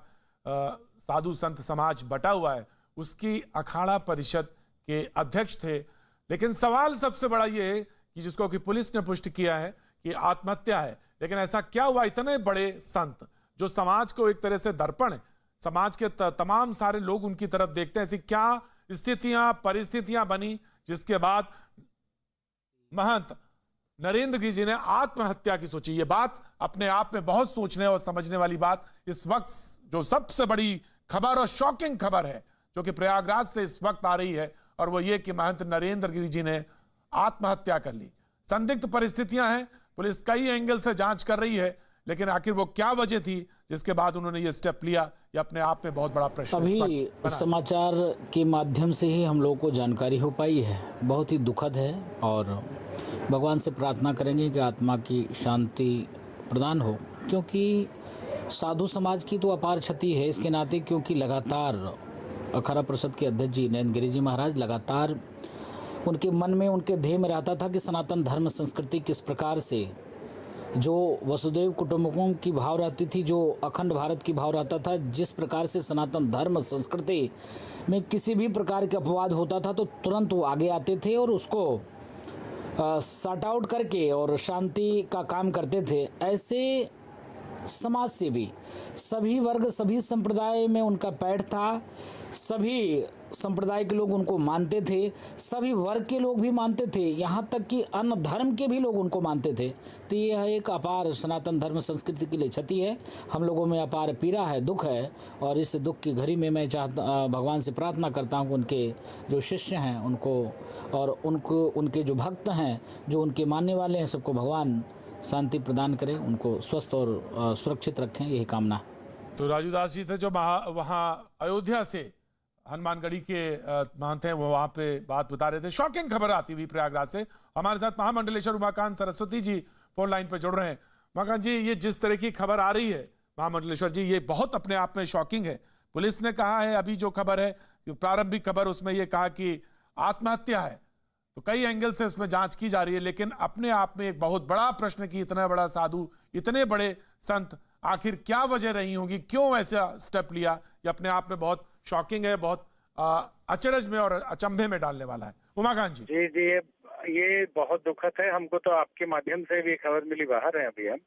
साधु संत समाज बटा हुआ है, उसकी अखाड़ा परिषद के अध्यक्ष थे। लेकिन सवाल सबसे बड़ा ये है कि जिसको कि पुलिस ने पुष्टि किया है कि आत्महत्या है, लेकिन ऐसा क्या हुआ? इतने बड़े संत जो समाज को एक तरह से दर्पण है, समाज के तमाम सारे लोग उनकी तरफ देखते हैं, ऐसी क्या स्थितियां, परिस्थितियां बनी जिसके बाद महंत नरेंद्र गिरि जी ने आत्महत्या की सोची। ये बात अपने आप में बहुत सोचने और समझने वाली बात। इस वक्त जो सबसे बड़ी खबर और शॉकिंग खबर है जो कि प्रयागराज से इस वक्त आ रही है, और वो ये कि महंत नरेंद्र गिरि जी ने आत्महत्या कर ली। संदिग्ध परिस्थितियां हैं, पुलिस कई एंगल से जांच कर रही है, लेकिन आखिर वो क्या वजह थी जिसके बाद उन्होंने ये स्टेप लिया, ये अपने आप में बहुत बड़ा प्रश्न अभी समाचार के माध्यम से ही हम लोगों को जानकारी हो पाई है। बहुत ही दुखद है और भगवान से प्रार्थना करेंगे कि आत्मा की शांति प्रदान हो, क्योंकि साधु समाज की तो अपार क्षति है इसके नाते, क्योंकि लगातार अखाड़ा परिषद के अध्यक्ष जी नरेंद्र गिरि जी महाराज लगातार उनके मन में, उनके ध्येय में रहता था कि सनातन धर्म संस्कृति किस प्रकार से, जो वसुदेव कुटुंबकम की भाव रहती थी, जो अखंड भारत की भाव रहता था, जिस प्रकार से सनातन धर्म संस्कृति में किसी भी प्रकार के अपवाद होता था तो तुरंत वो आगे आते थे और उसको सॉर्ट आउट करके और शांति का काम करते थे। ऐसे समाज से भी सभी वर्ग, सभी संप्रदाय में उनका पैठ था। सभी संप्रदाय के लोग उनको मानते थे, सभी वर्ग के लोग भी मानते थे, यहाँ तक कि अन्य धर्म के भी लोग उनको मानते थे। तो यह एक अपार सनातन धर्म संस्कृति के लिए क्षति है। हम लोगों में अपार पीड़ा है, दुख है, और इस दुख की घड़ी में मैं भगवान से प्रार्थना करता हूँ कि उनके जो शिष्य हैं उनको, और उनके जो भक्त हैं, जो उनके मानने वाले हैं, सबको भगवान शांति प्रदान करें, उनको स्वस्थ और सुरक्षित रखें, यही कामना है। तो राजू दास जी थे जो वहाँ अयोध्या से हनुमानगढ़ी के महंत हैं, वो वहाँ पे बात बता रहे थे। शॉकिंग खबर आती हुई प्रयागराज से। हमारे साथ महामंडलेश्वर उमाकांत सरस्वती जी फोन लाइन पे जुड़ रहे हैं। उमाकांत जी, ये जिस तरह की खबर आ रही है महामंडलेश्वर जी, ये बहुत अपने आप में शॉकिंग है। पुलिस ने कहा है, अभी जो खबर है, प्रारंभिक खबर, उसमें ये कहा कि आत्महत्या है, तो कई एंगल से उसमें जांच की जा रही है, लेकिन अपने आप में एक बहुत बड़ा प्रश्न कि इतना बड़ा साधु, इतने बड़े संत, आखिर क्या वजह रही होगी, क्यों ऐसा स्टेप लिया, ये अपने आप में बहुत शॉकिंग है, बहुत अचरज में और अचंभे में डालने वाला है। उमाकांत जी। जी जी, ये बहुत दुखद है। हमको तो आपके माध्यम से भी खबर मिली, बाहर है अभी हम,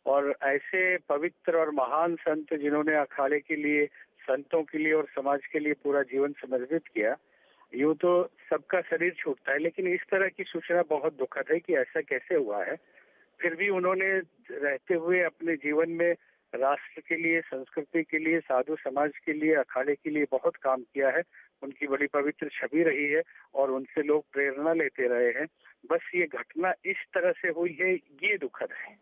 और ऐसे पवित्र और महान संत जिन्होंने अखाड़े के लिए, संतों के लिए और समाज के लिए पूरा जीवन समर्पित किया, यूं तो सबका शरीर छूटता है, लेकिन इस तरह की सूचना बहुत दुखद है कि ऐसा कैसे हुआ है। फिर भी उन्होंने रहते हुए अपने जीवन में राष्ट्र के लिए, संस्कृति के लिए, साधु समाज के लिए, अखाड़े के लिए बहुत काम किया है। उनकी बड़ी पवित्र छवि रही है और उनसे लोग प्रेरणा लेते रहे हैं। बस ये घटना इस तरह से हुई है, ये दुखद है।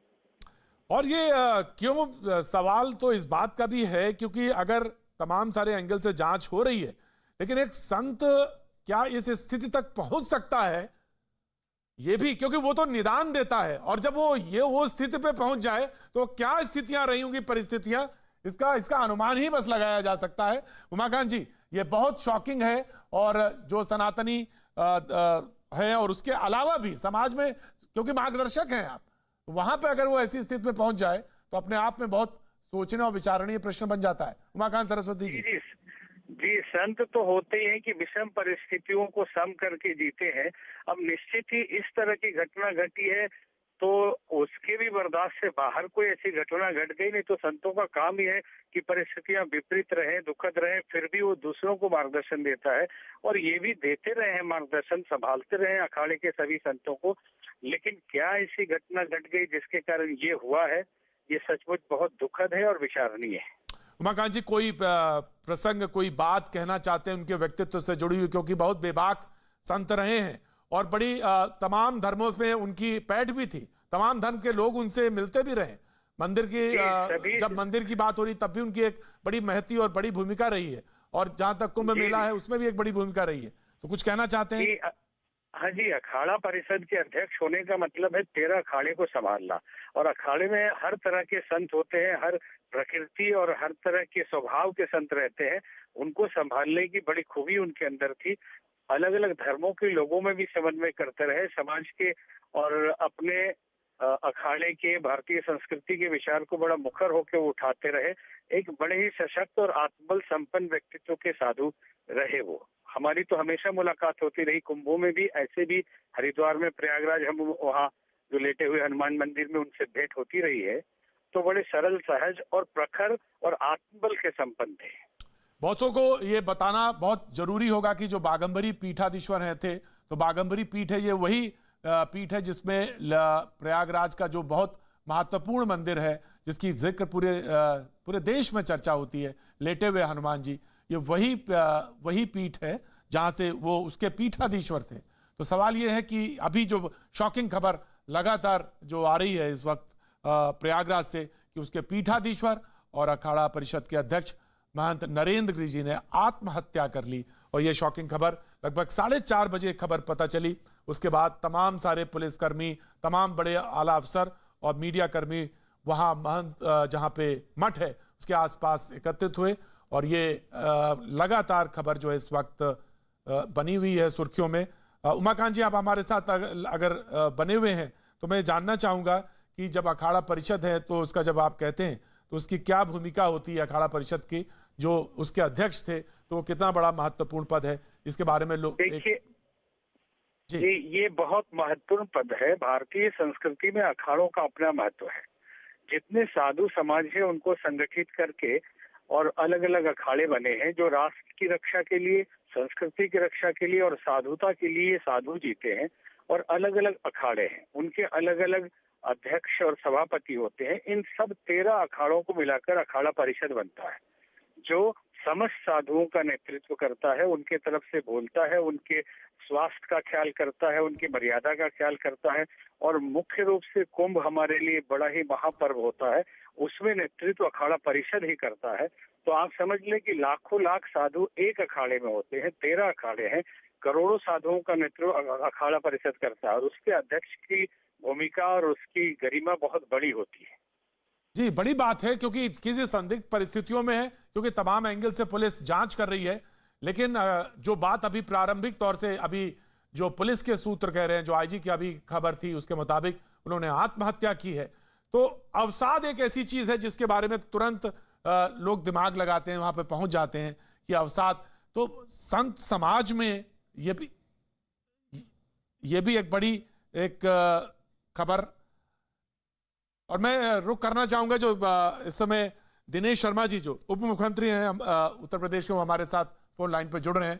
और ये क्यों, सवाल तो इस बात का भी है क्योंकि अगर तमाम सारे एंगल से जांच हो रही है, लेकिन एक संत क्या इस स्थिति तक पहुंच सकता है, ये भी, क्योंकि वो तो निदान देता है, और जब वो स्थिति पे पहुंच जाए तो क्या स्थितियां रही होंगी, परिस्थितियां, इसका अनुमान ही बस लगाया जा सकता है। उमाकांत जी, ये बहुत शॉकिंग है, और जो सनातनी है और उसके अलावा भी समाज में, क्योंकि मार्गदर्शक हैं आप, वहां पे अगर वो ऐसी स्थिति में पहुंच जाए तो अपने आप में बहुत सोचने और विचारणीय प्रश्न बन जाता है। उमाकांत सरस्वती जी। जी, संत तो होते ही हैं कि विषम परिस्थितियों को सम करके जीते हैं। अब निश्चित ही इस तरह की घटना घटी है तो उसके भी बर्दाश्त से बाहर कोई ऐसी घटना घट गई। नहीं तो संतों का काम ही है कि परिस्थितियां विपरीत रहे, दुखद रहे, फिर भी वो दूसरों को मार्गदर्शन देता है, और ये भी देते रहे हैं मार्गदर्शन, संभालते रहे अखाड़े के सभी संतों को। लेकिन क्या ऐसी घटना घट गई जिसके कारण ये हुआ है, ये सचमुच बहुत दुखद है और विचारणीय है। उमाकांत जी, कोई प्रसंग, कोई बात कहना चाहते हैं उनके व्यक्तित्व से जुड़ी हुई, क्योंकि बहुत बेबाक संत रहे हैं और बड़ी तमाम धर्मों में उनकी पैठ भी थी, तमाम धर्म के लोग उनसे मिलते भी रहे। मंदिर की, जब मंदिर की बात हो रही तब भी उनकी एक बड़ी महती और बड़ी भूमिका रही है, और जहां तक कुंभ मेला है उसमें भी एक बड़ी भूमिका रही है। तो कुछ कहना चाहते हैं? हाँ जी, अखाड़ा परिषद के अध्यक्ष होने का मतलब है 13 अखाड़े को संभालना, और अखाड़े में हर तरह के संत होते हैं, हर प्रकृति और हर तरह के स्वभाव के संत रहते हैं। उनको संभालने की बड़ी खूबी उनके अंदर थी। अलग अलग धर्मों के लोगों में भी समन्वय करते रहे, समाज के और अपने अखाड़े के, भारतीय संस्कृति के विचार को बड़ा मुखर होकर उठाते रहे। एक बड़े ही सशक्त और आत्मबल संपन्न व्यक्तित्व के साधु रहे वो। हमारी तो हमेशा मुलाकात होती रही, कुंभों में भी, ऐसे भी हरिद्वार में, प्रयागराज, हम वहाँ जो लेटे हुए हनुमान मंदिर में उनसे भेंट होती रही है। तो बड़े सरल, सहज और प्रखर और आत्मबल के संपन्न थे। बहुतों को ये बताना बहुत जरूरी होगा कि जो बागंबरी पीठाधीश्वर हैं थे, तो बागंबरी पीठ है, ये वही पीठ है जिसमें प्रयागराज का जो बहुत महत्वपूर्ण मंदिर है, जिसकी जिक्र पूरे देश में चर्चा होती है, लेटे हुए हनुमान जी, ये वही पीठ है जहां से वो उसके पीठाधीश्वर थे। तो सवाल ये है कि अभी जो शॉकिंग खबर लगातार जो आ रही है इस वक्त प्रयागराज से, कि उसके पीठाधीश्वर और अखाड़ा परिषद के अध्यक्ष महंत नरेंद्र गिरि जी ने आत्महत्या कर ली। और ये शॉकिंग खबर लगभग 4:30 बजे खबर पता चली। उसके बाद तमाम सारे पुलिसकर्मी, तमाम बड़े आला अफसर और मीडिया कर्मी वहाँ महंत जहाँ पे मठ है उसके आसपास एकत्रित हुए। और ये लगातार खबर जो है इस वक्त बनी हुई है सुर्खियों में। उमाकांत जी, आप हमारे साथ अगर बने हुए हैं तो मैं जानना चाहूँगा कि जब अखाड़ा परिषद है तो उसका जब आप कहते हैं तो उसकी क्या भूमिका होती है अखाड़ा परिषद की, जो उसके अध्यक्ष थे, तो वो कितना बड़ा महत्वपूर्ण पद है, इसके बारे में लोग देखिए जी, ये बहुत महत्वपूर्ण पद है। भारतीय संस्कृति में अखाड़ों का अपना महत्व है। जितने साधु समाज है उनको संगठित करके और अलग अलग अखाड़े बने हैं जो राष्ट्र की रक्षा के लिए, संस्कृति की रक्षा के लिए और साधुता के लिए साधु जीते हैं। और अलग अलग अखाड़े हैं, उनके अलग अलग अध्यक्ष और सभापति होते हैं। इन सब 13 अखाड़ों को मिलाकर अखाड़ा परिषद बनता है, जो समस्त साधुओं का नेतृत्व करता है, उनके तरफ से बोलता है, उनके स्वास्थ्य का ख्याल करता है, उनकी मर्यादा का ख्याल करता है। और मुख्य रूप से कुंभ हमारे लिए बड़ा ही महापर्व होता है, उसमें नेतृत्व अखाड़ा परिषद ही करता है। तो आप समझ लें कि लाखों लाख साधु एक अखाड़े में होते हैं, 13 अखाड़े हैं, करोड़ों साधुओं का नेतृत्व अखाड़ा परिषद करता है। और उसके अध्यक्ष की भूमिका और उसकी गरिमा बहुत बड़ी होती है। जी, बड़ी बात है, क्योंकि किसी संदिग्ध परिस्थितियों में है, क्योंकि तमाम एंगल से पुलिस जांच कर रही है। लेकिन जो बात अभी प्रारंभिक तौर से अभी जो पुलिस के सूत्र कह रहे हैं, जो आईजी की अभी खबर थी उसके मुताबिक उन्होंने आत्महत्या की है। तो अवसाद एक ऐसी चीज है जिसके बारे में तुरंत लोग दिमाग लगाते हैं, वहां पे पहुंच जाते हैं कि अवसाद। तो संत समाज में ये भी एक बड़ी एक खबर। और मैं रुक करना चाहूंगा जो इस समय दिनेश शर्मा जी जो उप मुख्यमंत्री हैं उत्तर प्रदेश के, वो हमारे साथ फोन लाइन पर जुड़ रहे हैं।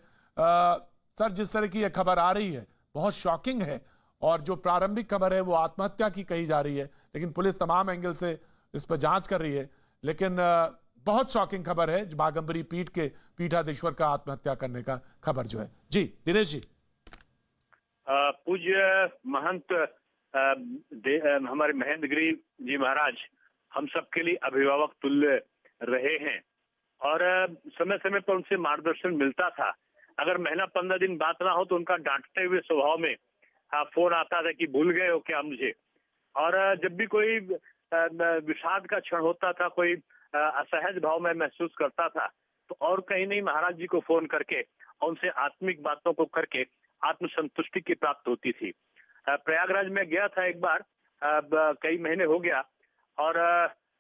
सर, जिस तरह की यह खबर आ रही है बहुत शॉकिंग है, और जो प्रारंभिक खबर है वो आत्महत्या की कही जा रही है, लेकिन पुलिस तमाम एंगल से इस पर जांच कर रही है। लेकिन बहुत शॉकिंग खबर है बागंबरी पीठ के पीठाधीश्वर का आत्महत्या करने का खबर जो है। जी दिनेश जी। पूज्य महंत हमारे महेंद्र गिरि जी महाराज हम सबके लिए अभिभावक तुल्य रहे हैं और समय समय पर उनसे मार्गदर्शन मिलता था। अगर महीना 15 दिन बात ना हो तो उनका डांटते हुए स्वभाव में फोन आता था कि भूल गए हो क्या मुझे। और जब भी कोई विषाद का क्षण होता था, कोई असहज भाव में महसूस करता था, तो और कहीं नहीं महाराज जी को फोन करके और उनसे आत्मिक बातों को करके आत्मसंतुष्टि की प्राप्त होती थी। प्रयागराज में गया था एक बार, कई महीने हो गया, और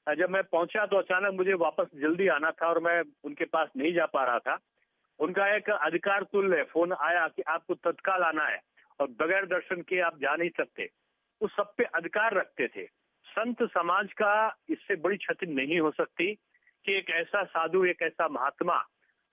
जब मैं पहुंचा तो अचानक मुझे वापस जल्दी आना था और मैं उनके पास नहीं जा पा रहा था। उनका एक अधिकार तुल्य फोन आया कि आपको तत्काल आना है और बगैर दर्शन किए आप जा नहीं सकते। उस सब पे अधिकार रखते थे। संत समाज का इससे बड़ी क्षति नहीं हो सकती कि एक ऐसा साधु, एक ऐसा महात्मा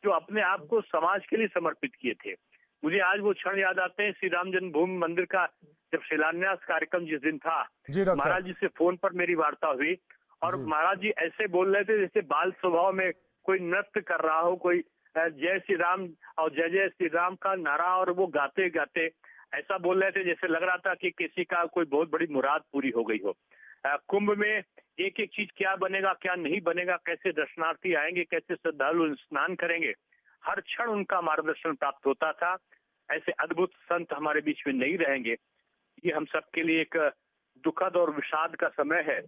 जो अपने आप को समाज के लिए समर्पित किए थे। मुझे आज वो क्षण याद आते हैं, श्री राम जन्मभूमि मंदिर का जब शिलान्यास कार्यक्रम जिस दिन था, महाराज जी से फोन पर मेरी वार्ता हुई और महाराज जी ऐसे बोल रहे थे जैसे बाल स्वभाव में कोई नृत्य कर रहा हो, कोई जय श्री राम और जय जय श्री राम का नारा, और वो गाते गाते ऐसा बोल रहे थे जैसे लग रहा था कि किसी का कोई बहुत बड़ी मुराद पूरी हो गई हो। कुंभ में एक एक चीज क्या बनेगा क्या नहीं बनेगा, कैसे दर्शनार्थी आएंगे, कैसे श्रद्धालु स्नान करेंगे, हर क्षण उनका मार्गदर्शन प्राप्त होता था। ऐसे अद्भुत संत हमारे बीच में नहीं रहेंगे। ये हम सबके लिए एक दुखद और विषाद का समय है,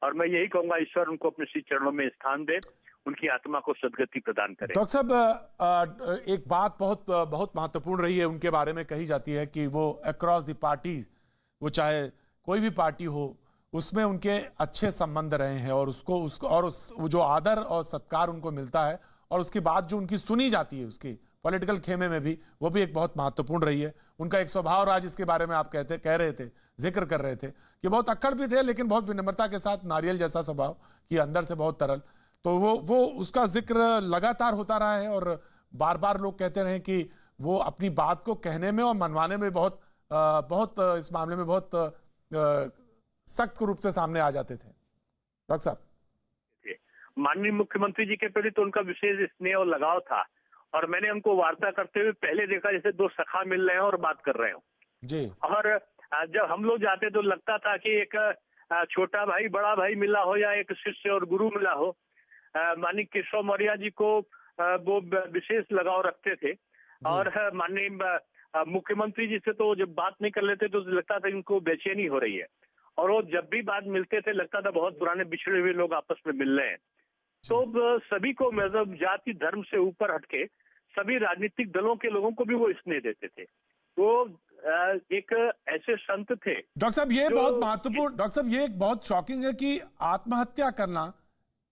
और मैं यही कहूंगा ईश्वर उनको अपने श्री चरणों में स्थान दे, उनकी आत्मा को सद्गति प्रदान करे। डॉक्टर साहब, एक बात बहुत महत्वपूर्ण रही है उनके बारे में, कही जाती है कि वो अक्रॉस द पार्टीज, वो चाहे कोई भी पार्टी हो, उसमें उनके अच्छे संबंध रहे हैं, और उसको जो आदर और सत्कार उनको मिलता है, और उसकी बात जो उनकी सुनी जाती है उसकी पॉलिटिकल खेमे में भी, वो भी एक बहुत महत्वपूर्ण रही है। उनका एक स्वभाव राज, इसके बारे में आप कह रहे थे, जिक्र कर रहे थे कि बहुत अक्कड़ भी थे, लेकिन बहुत विनम्रता के साथ, नारियल जैसा स्वभाव कि अंदर से बहुत तरल। तो वो उसका जिक्र लगातार होता रहा है, और बार बार लोग कहते रहे कि वो अपनी बात को कहने में और मनवाने में बहुत बहुत इस मामले में बहुत सख्त रूप से सामने आ जाते थे। डॉक्टर साहब, माननीय मुख्यमंत्री जी के प्रति तो उनका विशेष स्नेह और लगाव था, और मैंने उनको वार्ता करते हुए पहले देखा जैसे दो सखा मिल रहे हैं और बात कर रहे हो जी। और जब हम लोग जाते तो लगता था कि एक छोटा भाई बड़ा भाई मिला हो या एक शिष्य और गुरु मिला हो। माननीय केशव मौर्य जी को वो विशेष लगाव रखते थे, और माननीय मुख्यमंत्री जी से तो जब बात नहीं कर लेते तो लगता था इनको बेचैनी हो रही है, और वो जब भी बात मिलते थे लगता था बहुत पुराने बिछड़े हुए लोग आपस में मिल रहे हैं। तो सभी को मतलब जाति धर्म से ऊपर हटके सभी राजनीतिक दलों के लोगों को भी वो स्नेह देते थे। वो एक ऐसे संत थे। डॉक्टर साहब, ये बहुत महत्वपूर्ण, डॉक्टर साहब ये एक बहुत शॉकिंग है कि आत्महत्या करना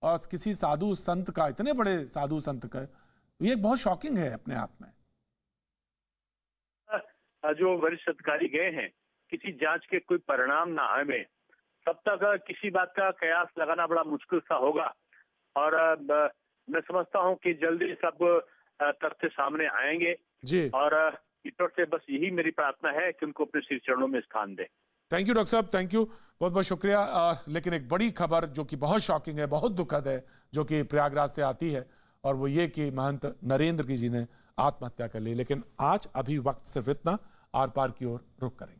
और किसी साधु संत का, इतने बड़े साधु संत का, ये बहुत शॉकिंग है अपने आप में। जो वरिष्ठ अधिकारी गए हैं, किसी जांच के कोई परिणाम ना आए तब तक किसी बात का कयास लगाना बड़ा मुश्किल सा होगा, और मैं समझता हूं कि जल्दी सब तथ्य सामने आएंगे जी। और ईश्वर से बस यही मेरी प्रार्थना है कि उनको अपने श्री चरणों में स्थान दे। थैंक यू डॉक्टर साहब, थैंक यू, बहुत बहुत शुक्रिया। लेकिन एक बड़ी खबर जो कि बहुत शॉकिंग है, बहुत दुखद है, जो कि प्रयागराज से आती है, और वो ये कि महंत नरेंद्र जी ने आत्महत्या कर ली। लेकिन आज अभी वक्त सिर्फ इतना, आर पार की ओर रुख करेंगे।